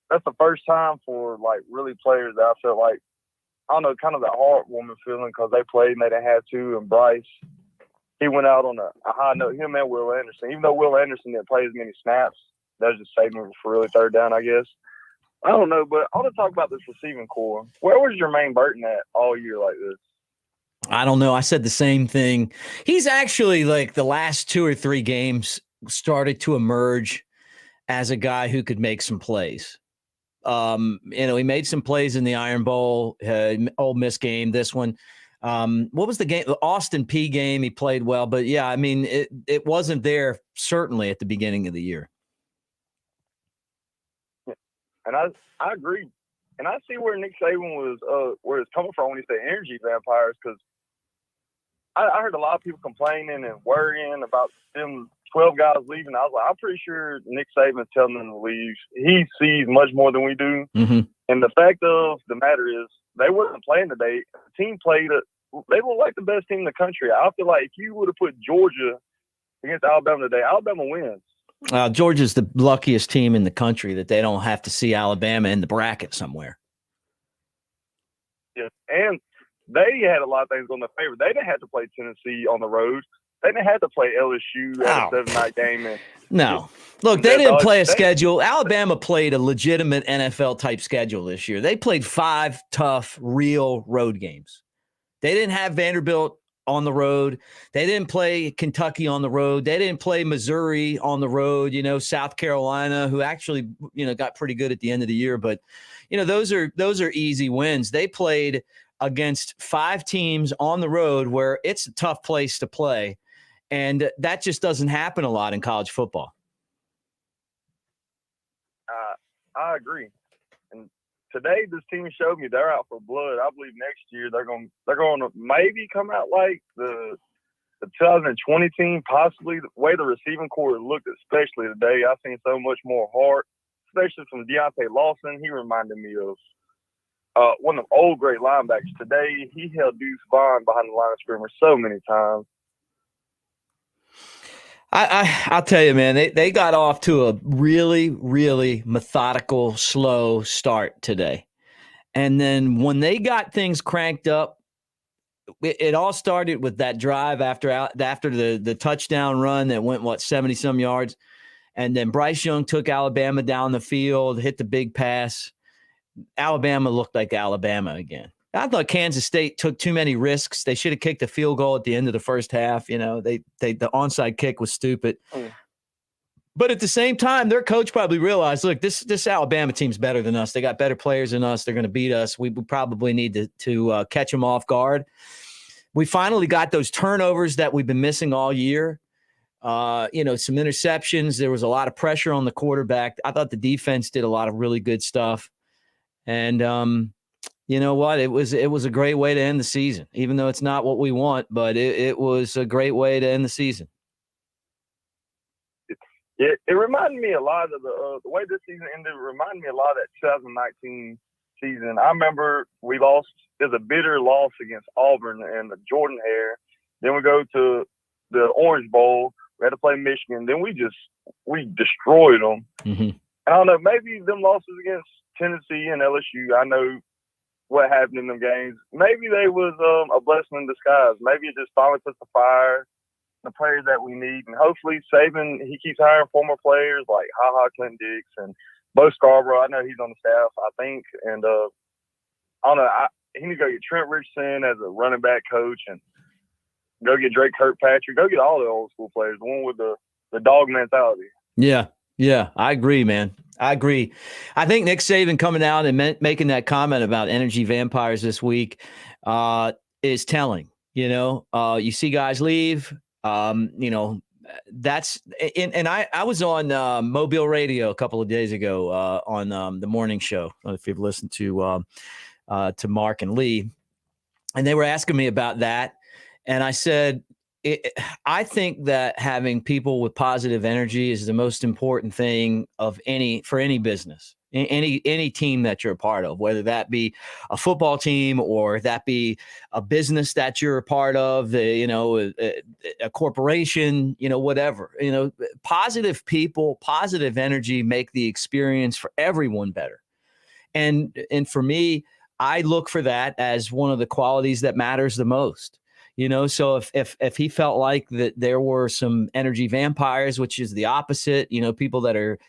that's the first time for like really players that I felt like, I don't know, kind of the heartwarming feeling because they played and they didn't have to. And Bryce, he went out on a high note. Him and Will Anderson, even though Will Anderson didn't play as many snaps, that was just saving him for really third down, I guess. I don't know, but I want to talk about this receiving core. Where was Jermaine Burton at all year like this? I don't know. I said the same thing. He's actually like the last 2 or 3 games started to emerge as a guy who could make some plays. He made some plays in the Iron Bowl, Ole Miss game, this one. What was the game? The Austin P game. He played well, but yeah, I mean, it wasn't there certainly at the beginning of the year. And I agree. And I see where Nick Saban was, where it's coming from when he said energy vampires, because I heard a lot of people complaining and worrying about them 12 guys leaving. I was like, I'm pretty sure Nick Saban's telling them to leave. He sees much more than we do. Mm-hmm. And the fact of the matter is, they wasn't playing today. The team played they were like the best team in the country. I feel like if you would have put Georgia against Alabama today, Alabama wins. Georgia's the luckiest team in the country that they don't have to see Alabama in the bracket somewhere. Yeah, and they had a lot of things on their favor. They didn't have to play Tennessee on the road. They didn't have to play LSU at a 7-night game. No. Look, they didn't play a schedule. Alabama played a legitimate NFL-type schedule this year. They played 5 tough, real road games. They didn't have Vanderbilt on the road. They didn't play Kentucky on the road. They didn't play Missouri on the road, South Carolina, who actually, got pretty good at the end of the year. But, those are easy wins. They played against 5 teams on the road where it's a tough place to play. And that just doesn't happen a lot in college football. I agree. And today, this team showed me they're out for blood. I believe next year they're going to maybe come out like the 2020 team, possibly. The way the receiving core looked, especially today, I've seen so much more heart, especially from Deontay Lawson. He reminded me of one of the old great linebackers. Today, he held Deuce Vaughn behind the line of scrimmage so many times. I'll tell you, man, they got off to a really, really methodical, slow start today. And then when they got things cranked up, it all started with that drive after the touchdown run that went, 70-some yards. And then Bryce Young took Alabama down the field, hit the big pass. Alabama looked like Alabama again. I thought Kansas State took too many risks. They should have kicked a field goal at the end of the first half. The onside kick was stupid. But at the same time, their coach probably realized, look, this Alabama team's better than us. They got better players than us. They're going to beat us. We probably need to catch them off guard. We finally got those turnovers that we've been missing all year. Some interceptions. There was a lot of pressure on the quarterback. I thought the defense did a lot of really good stuff. And you know what? It was a great way to end the season, even though it's not what we want, but it was a great way to end the season. It reminded me a lot of the way this season ended. It reminded me a lot of that 2019 season. I remember we lost. There's a bitter loss against Auburn and the Jordan Hare. Then we go to the Orange Bowl. We had to play Michigan. Then we destroyed them. Mm-hmm. I don't know. Maybe them losses against Tennessee and LSU. I know what happened in them games. Maybe they was a blessing in disguise. Maybe it just finally puts the fire, the players that we need, and hopefully Saban, he keeps hiring former players like Clint Dix and Bo Scarborough. I know he's on the staff, I think, and I don't know. He need to go get Trent Richardson as a running back coach and go get Drake Kirkpatrick. Go get all the old school players, the one with the dog mentality. Yeah, I agree, man. I agree. I think Nick Saban coming out and making that comment about energy vampires this week is telling. You see guys leave. That's and I was on Mobile Radio a couple of days ago on the morning show. I don't know if you've listened to Mark and Lee, and they were asking me about that, and I said, I think that having people with positive energy is the most important thing for any business, any team that you're a part of, whether that be a football team or that be a business that you're a part of, a corporation, whatever. Positive people, positive energy make the experience for everyone better. And for me, I look for that as one of the qualities that matters the most. So if he felt like that there were some energy vampires, which is the opposite, people that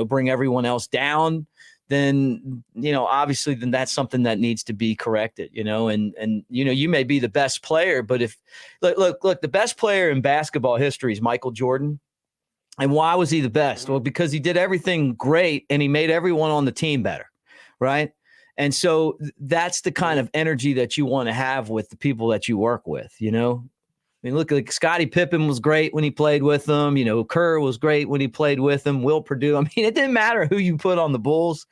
bring everyone else down, then, obviously then that's something that needs to be corrected, and you may be the best player, but if look, the best player in basketball history is Michael Jordan. And why was he the best? Well, because he did everything great and he made everyone on the team better. Right. And so that's the kind of energy that you want to have with the people that you work with, I mean, look, like Scottie Pippen was great when he played with them. Kerr was great when he played with them. Will Perdue. I mean, it didn't matter who you put on the Bulls.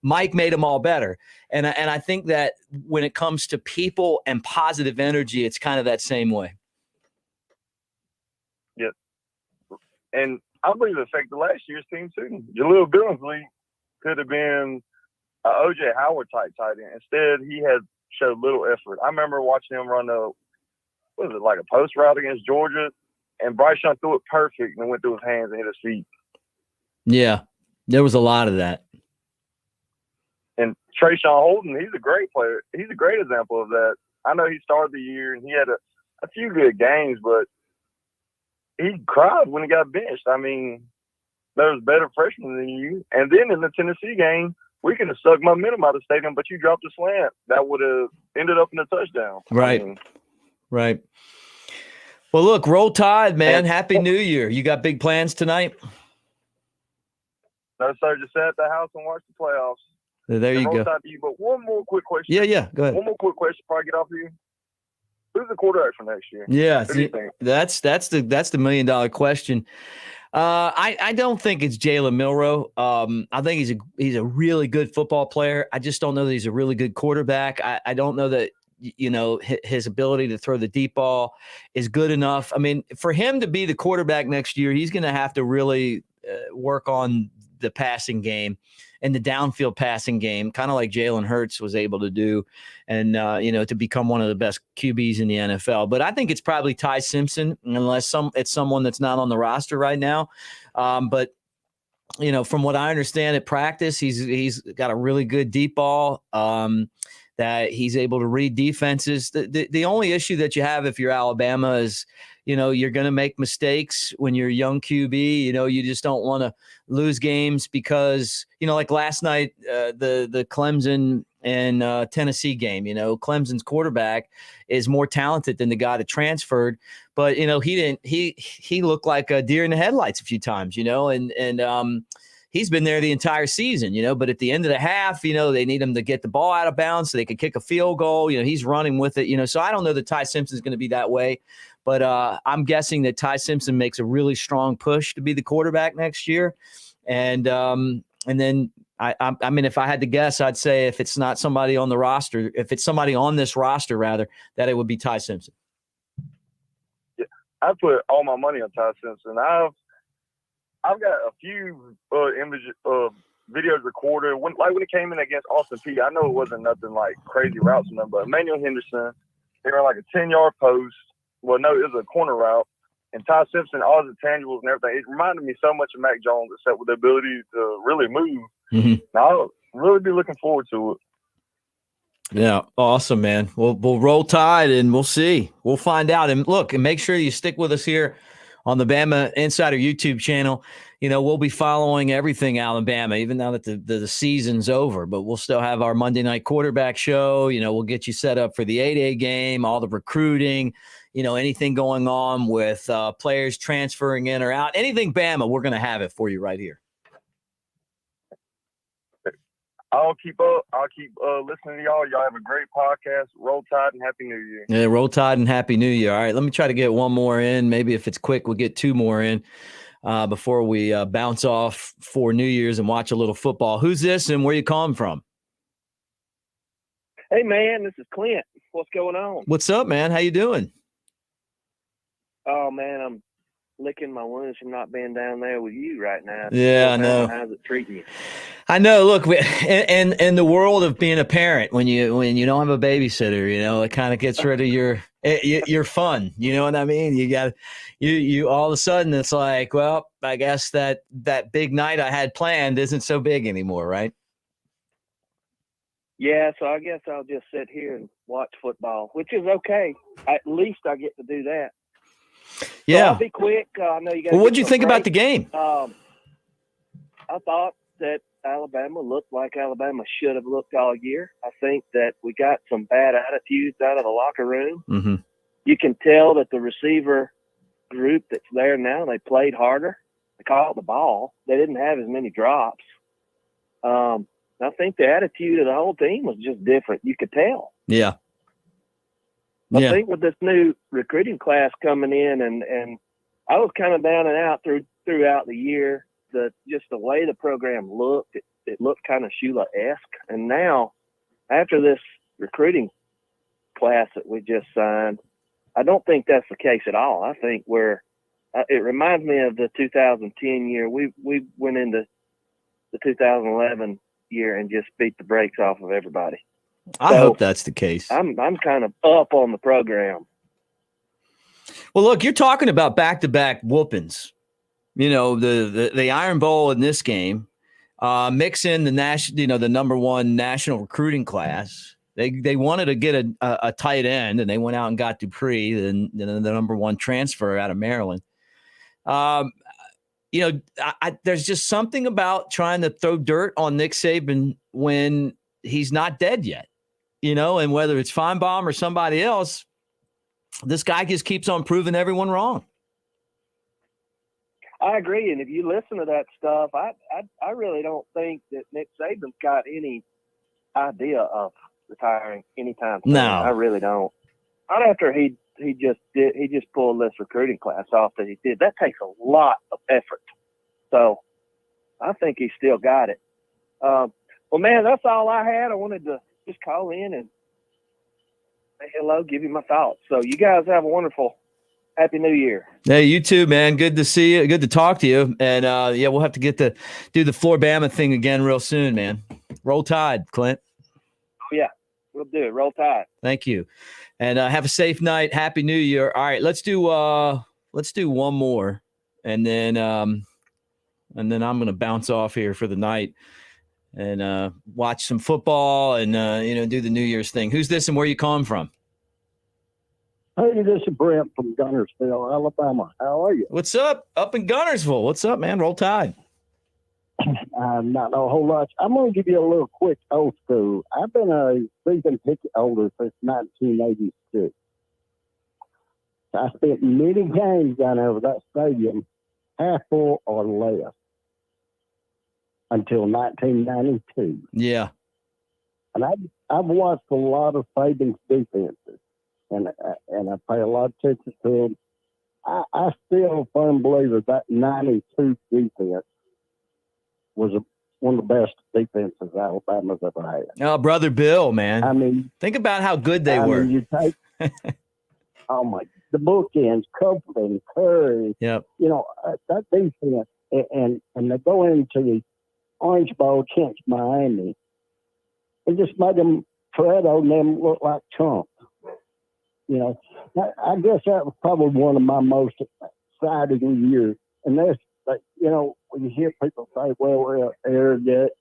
Mike made them all better. And I think that when it comes to people and positive energy, it's kind of that same way. Yeah. And I believe it affected last year's team too. Jaleel Billingsley could have been O.J. Howard type tight end. Instead, he had showed little effort. I remember watching him run like a post route against Georgia, and Bryce Young threw it perfect and went through his hands and hit his feet. Yeah, there was a lot of that. And Trayshawn Holden, he's a great player. He's a great example of that. I know he started the year and he had a few good games, but he cried when he got benched. I mean, there was better freshmen than you. And then in the Tennessee game, we could have sucked momentum out of the stadium, but you dropped a slant. That would have ended up in a touchdown. Right. Right. Well, look, roll Tide, man. Happy New Year. You got big plans tonight? No, sir. Just sat at the house and watched the playoffs. There you go. Tide to you, but one more quick question. Yeah. Go ahead. One more quick question before I get off of you. Who's the quarterback for next year? Yeah. What do you think? That's the $1 million question. I don't think it's Jalen Milroe. I think he's a really good football player. I just don't know that he's a really good quarterback. I don't know that, his ability to throw the deep ball is good enough. I mean, for him to be the quarterback next year, he's going to have to really work on the passing game and the downfield passing game, kind of like Jalen Hurts was able to do, and to become one of the best QBs in the NFL. But I think it's probably Ty Simpson, unless it's someone that's not on the roster right now. But from what I understand at practice, he's got a really good deep ball. That he's able to read defenses. The only issue that you have if you're Alabama is, you're going to make mistakes when you're a young QB. You just don't want to lose games because, like last night, the Clemson and Tennessee game, Clemson's quarterback is more talented than the guy that transferred, but, he looked like a deer in the headlights a few times, and he's been there the entire season, but at the end of the half, they need him to get the ball out of bounds so they can kick a field goal. He's running with it, so I don't know that Ty Simpson is going to be that way, but I'm guessing that Ty Simpson makes a really strong push to be the quarterback next year. And then I mean, if I had to guess, I'd say if it's not somebody on the roster, if it's somebody on this roster rather, that it would be Ty Simpson. Yeah, I put all my money on Ty Simpson. I've got a few videos recorded. When it came in against Austin Peay, I know it wasn't nothing like crazy routes from them, but Emmanuel Henderson, they were like a 10-yard post. Well, no, it was a corner route. And Ty Simpson, all his intangibles and everything, it reminded me so much of Mac Jones, except with the ability to really move. Mm-hmm. Now, I'll really be looking forward to it. Yeah, awesome, man. We'll roll Tide and we'll see. We'll find out. And look, and make sure you stick with us here on the Bama Insider YouTube channel. We'll be following everything Alabama, even now that the season's over. But we'll still have our Monday night quarterback show. We'll get you set up for the 8A game, all the recruiting, anything going on with players transferring in or out, anything Bama, we're going to have it for you right here. I'll keep listening to y'all. Y'all have a great podcast. Roll Tide and Happy New Year. Yeah, roll Tide and Happy New Year. All right, let me try to get one more in. Maybe if it's quick, we'll get two more in before we bounce off for New Year's and watch a little football. Who's this and where you calling from? Hey, man, this is Clint. What's going on? What's up, man? How you doing? Oh, man, I'm licking my wounds from not being down there with you right now. Yeah, I know. How's it treating you? I know. Look, in the world of being a parent, when you don't have a babysitter, it kind of gets rid of your fun. You know what I mean? You all of a sudden it's like, well, I guess that big night I had planned isn't so big anymore, right? Yeah, so I guess I'll just sit here and watch football, which is okay. At least I get to do that. Yeah. So I'll be quick. I know you guys. Well, what'd you think about the game? I thought that Alabama looked like Alabama should have looked all year. I think that we got some bad attitudes out of the locker room. Mm-hmm. You can tell that the receiver group that's there now, they played harder. They caught the ball. They didn't have as many drops. I think the attitude of the whole team was just different. You could tell. Yeah. I think with this new recruiting class coming in, and I was kind of down and out throughout the year. Just the way the program looked, it looked kind of Shula-esque. And now, after this recruiting class that we just signed, I don't think that's the case at all. I think it reminds me of the 2010 year. We went into the 2011 year and just beat the brakes off of everybody. I hope that's the case. I'm kind of up on the program. Well, look, you're talking about back-to-back whoopings. The Iron Bowl in this game, mix in the number one national recruiting class. They wanted to get a tight end, and they went out and got Dupree, the number one transfer out of Maryland. There's just something about trying to throw dirt on Nick Saban when he's not dead yet. And whether it's Feinbaum or somebody else, this guy just keeps on proving everyone wrong. I agree. And if you listen to that stuff, I really don't think that Nick Saban's got any idea of retiring anytime soon. No. I really don't. Not after he just pulled this recruiting class off that he did. That takes a lot of effort. So I think he's still got it. Well, man, that's all I had. I wanted to just call in and say hello, give you my thoughts. So you guys have a wonderful Happy New Year. Hey, you too, man. Good to see you. Good to talk to you. And we'll have to get to do the Floor Bama thing again real soon, man. Roll Tide, Clint. Oh, yeah, we'll do it. Roll Tide. Thank you. And have a safe night. Happy New Year. All right, let's do one more, and then I'm going to bounce off here for the night and watch some football and do the New Year's thing. Who's this and where you calling from? Hey, this is Brent from Gunnersville, Alabama. How are you? What's up? Up in Gunnersville. What's up, man? Roll Tide. Not a whole lot. I'm going to give you a little quick old school. I've been a season ticket holder since 1986. I spent many games down there with that stadium, half full or less, until 1992. Yeah. And I've watched a lot of Saban's defenses, and I pay a lot of attention to them. I still firm believer that 92 defense was one of the best defenses Alabama's ever had. Oh, Brother Bill, man. I mean, think about how good they were. You take, the bookends, Copeland, Curry. Yep. That defense, and they go into the Orange Bowl against Miami, and just made them, Fredo and them look like chumps. I guess that was probably one of my most exciting years. And that's, when you hear people say, well, we're arrogant,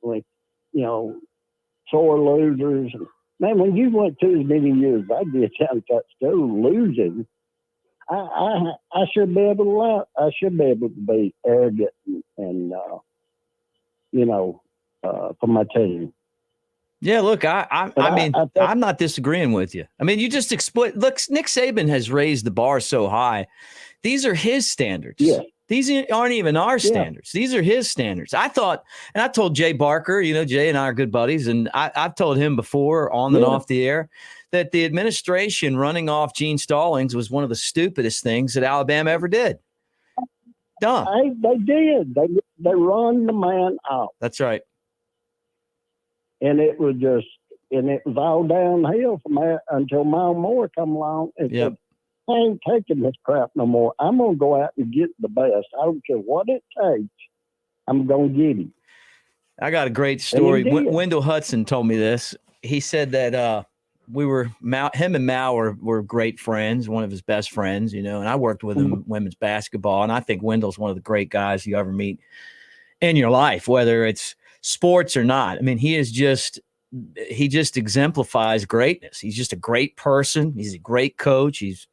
sore losers. Man, when you went to as many years I did down at that school losing, I should be able to laugh. I should be able to be arrogant and for my team. Yeah, look, I mean, I'm not disagreeing with you. I mean, you just exploit. Look, Nick Saban has raised the bar so high. These are his standards. Yeah. These aren't even our standards. These are his standards. I thought, and I told Jay Barker, Jay and I are good buddies, and I've told him before on and off the air that the administration running off Gene Stallings was one of the stupidest things that Alabama ever did. Dumb. They did. They run the man out. That's right. And it was all downhill from that until Mile Moore come along and said, I ain't taking this crap no more. I'm going to go out and get the best. I don't care what it takes. I'm going to get him. I got a great story. Wendell Hudson told me this. He said that him and Mal were great friends, one of his best friends, and I worked with him in women's basketball. And I think Wendell's one of the great guys you ever meet in your life, whether it's sports or not. I mean, he just exemplifies greatness. He's just a great person. He's a great coach. He's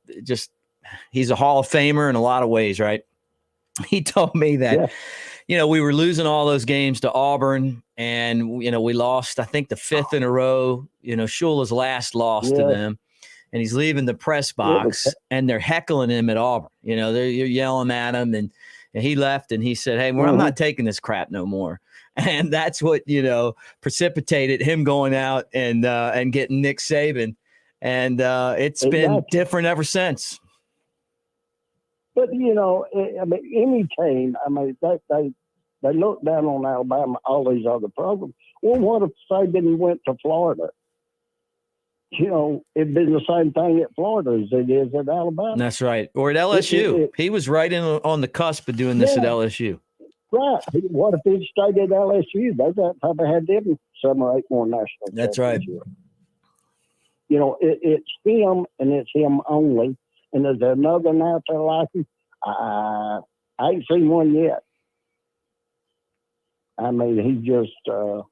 a Hall of Famer in a lot of ways, right? He told me that, we were losing all those games to Auburn, and, we lost, I think, the fifth in a row, Shula's last loss to them. And he's leaving the press box, and they're heckling him at Auburn. You're yelling at him, and he left, and he said, hey, I'm not taking this crap no more. And that's what, precipitated him going out and getting Nick Saban. And it's been different ever since. But, any team, they look down on Alabama, all these other programs. Well, what if Saban went to Florida? It'd been the same thing at Florida as it is at Alabama. That's right. Or at LSU. He was right on the cusp of doing this at LSU. Right. What if he stayed at LSU? They probably had them 7 or 8 more national. That's right. It's him, and it's him only. And is there another one out there like him? I ain't seen one yet. I mean, he just. So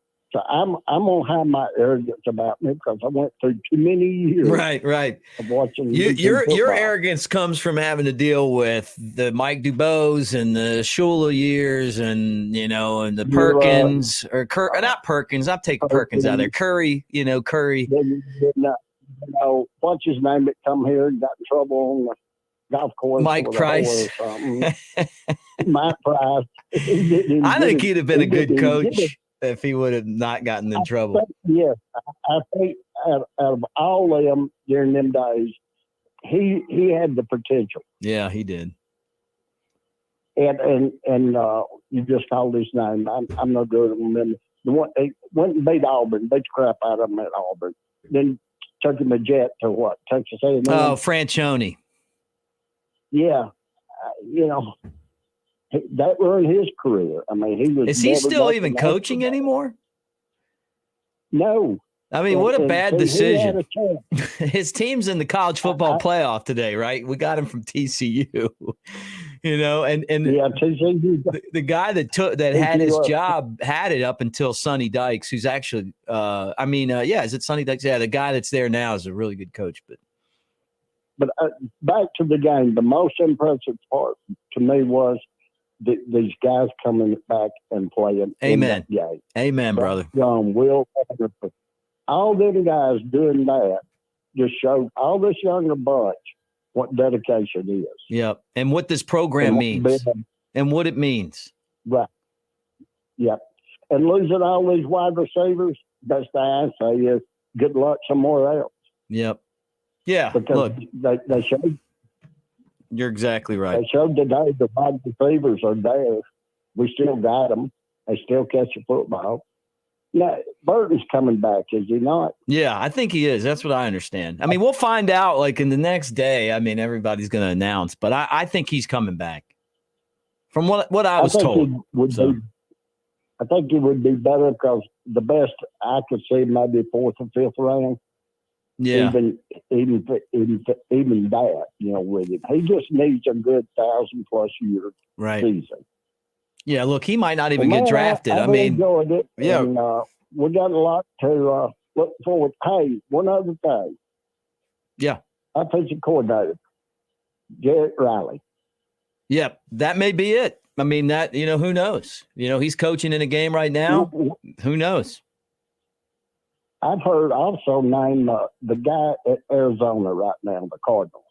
I'm gonna have my arrogance about me because I went through too many years. Right. Of watching your arrogance comes from having to deal with the Mike Dubose and the Shula years, and and the Perkins not Perkins. I'm taking Perkins out of there. Curry. What's his name that come here and got in trouble on the golf course? Mike Price. Mike Price. I think he'd have been a good coach if he would have not gotten in trouble. I think out of all of them during them days, he had the potential. Yeah, he did. And you just called his name. I'm not good at remembering. The one they went and beat Auburn, beat the crap out of them at Auburn. Then took him a jet to what? Texas A&M. Oh, Franchione. Yeah, that ruined his career. I mean, he was. Is he still even coaching anymore? No. I mean, what a bad decision. His team's in the college football playoff today, right? We got him from TCU, and TCU. The guy that had his job had it up until Sonny Dykes, who's actually, is it Sonny Dykes? Yeah, the guy that's there now is a really good coach, But back to the game, the most impressive part to me was these guys coming back and playing. Amen. Yeah. Amen, brother. Will, all them guys doing that just showed all this younger bunch what dedication is. Yep. And what this program means and what it means. Right. Yep. And losing all these wide receivers, best thing I say is good luck somewhere else. Yep. Yeah. Because they showed. You're exactly right. They showed today the wide receivers are there. We still got them. They still catch the football. Now, Burton's coming back, is he not? Yeah, I think he is. That's what I understand. I mean, we'll find out like in the next day. I mean, everybody's going to announce, but I think he's coming back. From what I was told. I think he would be better because the best I could see maybe 4th or 5th round. Yeah. Even that, with him. He just needs a good 1,000+ year season. Yeah, look, he might not even get drafted. I mean, enjoyed it. Yeah. And, we got a lot to look forward. Hey, one other thing. Yeah. Offensive coordinator, Garrett Riley. Yep, that may be it. I mean, that, who knows? He's coaching in a game right now. Who knows? I've heard also name the guy at Arizona right now, the Cardinals.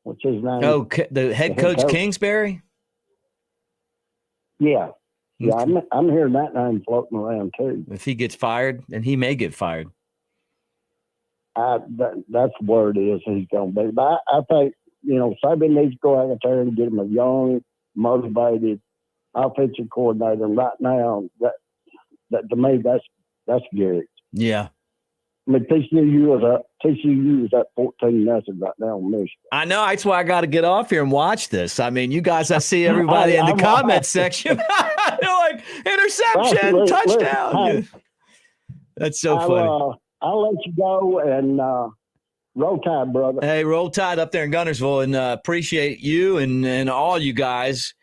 What's his name? Oh, the head coach Kingsbury? Yeah. Yeah, I'm hearing that name floating around too. If he gets fired, and he may get fired. That's where it is he's going to be. But I think, Saban needs to go out there and get him a young, motivated offensive coordinator. And right now, that to me, that's Garrett. Yeah. I mean, TCU is up 14-0 right now on Michigan. I know. That's why I got to get off here and watch this. I mean, you guys, I see everybody in the comments section. They're like, interception, touchdown. That's so funny. I'll let you go and roll tide, brother. Hey, roll tide up there in Guntersville, and appreciate you and all you guys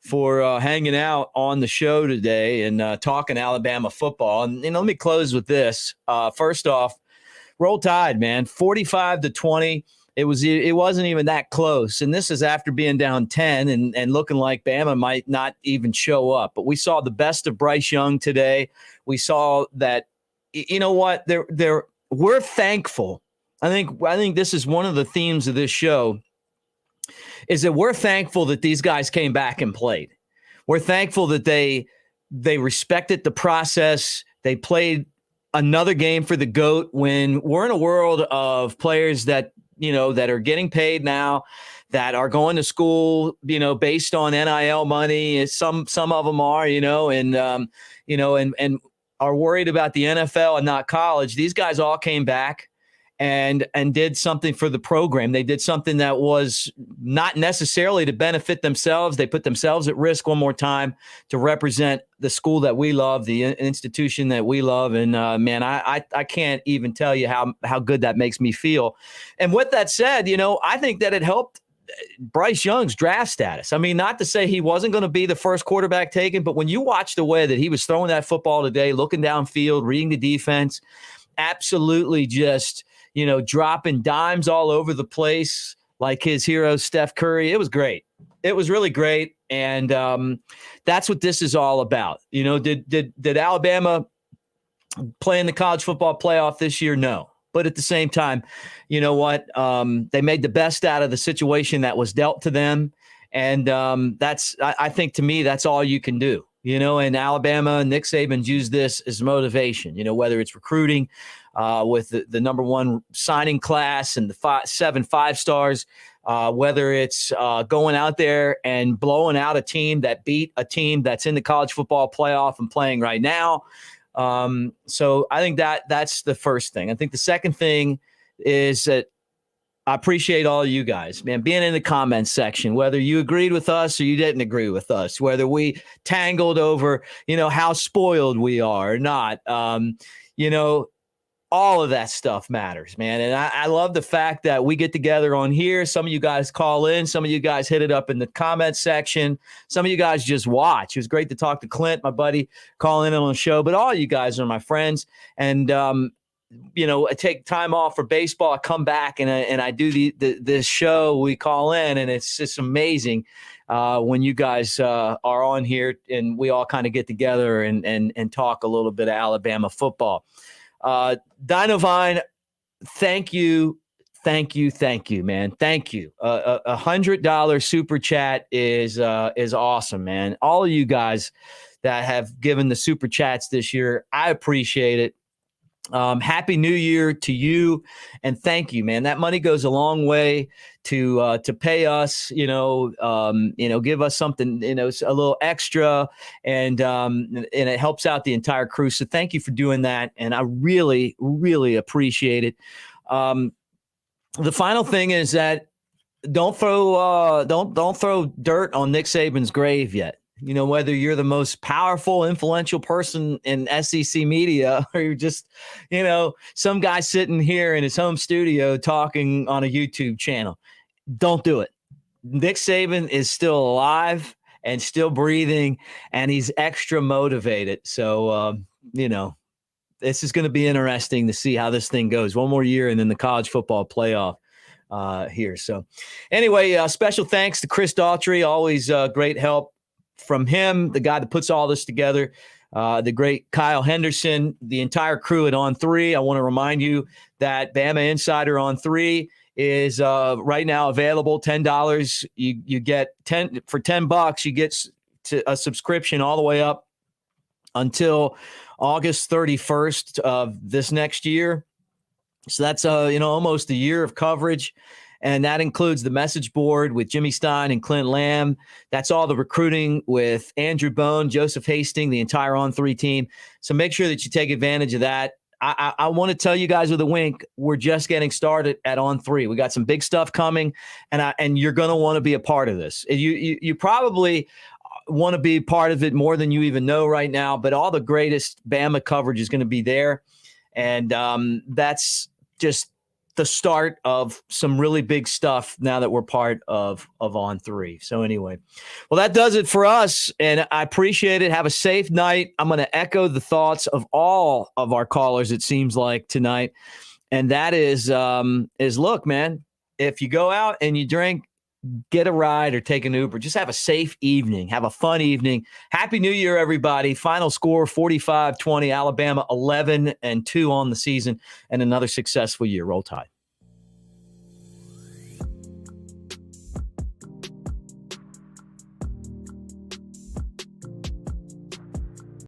for hanging out on the show today and talking Alabama football. And let me close with this. First off, roll tide, man, 45-20. It wasn't even that close. And this is after being down 10 and looking like Bama might not even show up. But we saw the best of Bryce Young today. We saw that, you know what, we're thankful. I think this is one of the themes of this show, is that we're thankful that these guys came back and played. We're thankful that they respected the process. They played another game for the GOAT when we're in a world of players that are getting paid now, that are going to school, based on NIL money. Some of them are, and are worried about the NFL and not college. These guys all came back and did something for the program. They did something that was not necessarily to benefit themselves. They put themselves at risk one more time to represent the school that we love, the institution that we love. And man, I can't even tell you how good that makes me feel. And with that said, I think that it helped Bryce Young's draft status. I mean, not to say he wasn't going to be the first quarterback taken, but when you watch the way that he was throwing that football today, looking downfield, reading the defense, absolutely just, dropping dimes all over the place like his hero, Steph Curry. It was great. It was really great. And that's what this is all about. Did Alabama play in the college football playoff this year? No. But at the same time, you know what? They made the best out of the situation that was dealt to them. And I think, to me, that's all you can do. And Alabama, Nick Saban's used this as motivation, whether it's recruiting with the number one signing class and the 7 5-stars, whether it's going out there and blowing out a team that beat a team that's in the college football playoff and playing right now. So I think that's the first thing. I think the second thing is that I appreciate all of you guys, man, being in the comments section, whether you agreed with us or you didn't agree with us, whether we tangled over, how spoiled we are or not. All of that stuff matters, man. And I love the fact that we get together on here. Some of you guys call in. Some of you guys hit it up in the comments section. Some of you guys just watch. It was great to talk to Clint, my buddy, calling in on the show. But all you guys are my friends. And, I take time off for baseball. I come back and I do this show. We call in, and it's just amazing when you guys are on here and we all kind of get together and talk a little bit of Alabama football. Dinovine, thank you, man. Thank you. $100 super chat is awesome, man. All of you guys that have given the super chats this year, I appreciate it. Happy New Year to you, and thank you, man. That money goes a long way to pay us, give us something, a little extra, and it helps out the entire crew. So thank you for doing that, and I really, really appreciate it. The final thing is that don't throw dirt on Nick Saban's grave yet. Whether you're the most powerful, influential person in SEC media or you're just, some guy sitting here in his home studio talking on a YouTube channel, don't do it. Nick Saban is still alive and still breathing, and he's extra motivated. So, this is going to be interesting to see how this thing goes. One more year and then the college football playoff here. So anyway, special thanks to Chris Daughtry. Always great help from him, the guy that puts all this together. The great Kyle Henderson, the entire crew at On 3. I want to remind you that Bama Insider On 3 is right now available. $10. You get $10. You get a subscription all the way up until August 31st of this next year. So that's almost a year of coverage. And that includes the message board with Jimmy Stein and Clint Lamb. That's all the recruiting with Andrew Bone, Joseph Hastings, the entire On 3 team. So make sure that you take advantage of that. I want to tell you guys with a wink, we're just getting started at On 3. We got some big stuff coming, and you're going to want to be a part of this. You probably want to be part of it more than you even know right now, but all the greatest Bama coverage is going to be there. And that's just the start of some really big stuff now that we're part of On 3. So anyway, well, that does it for us, and I appreciate it. Have a safe night. I'm going to echo the thoughts of all of our callers, it seems like, tonight, and that is look, man, if you go out and you drink, get a ride or take an Uber. Just have a safe evening. Have a fun evening. Happy New Year, everybody. Final score, 45-20. Alabama 11-2 on the season, and another successful year. Roll Tide.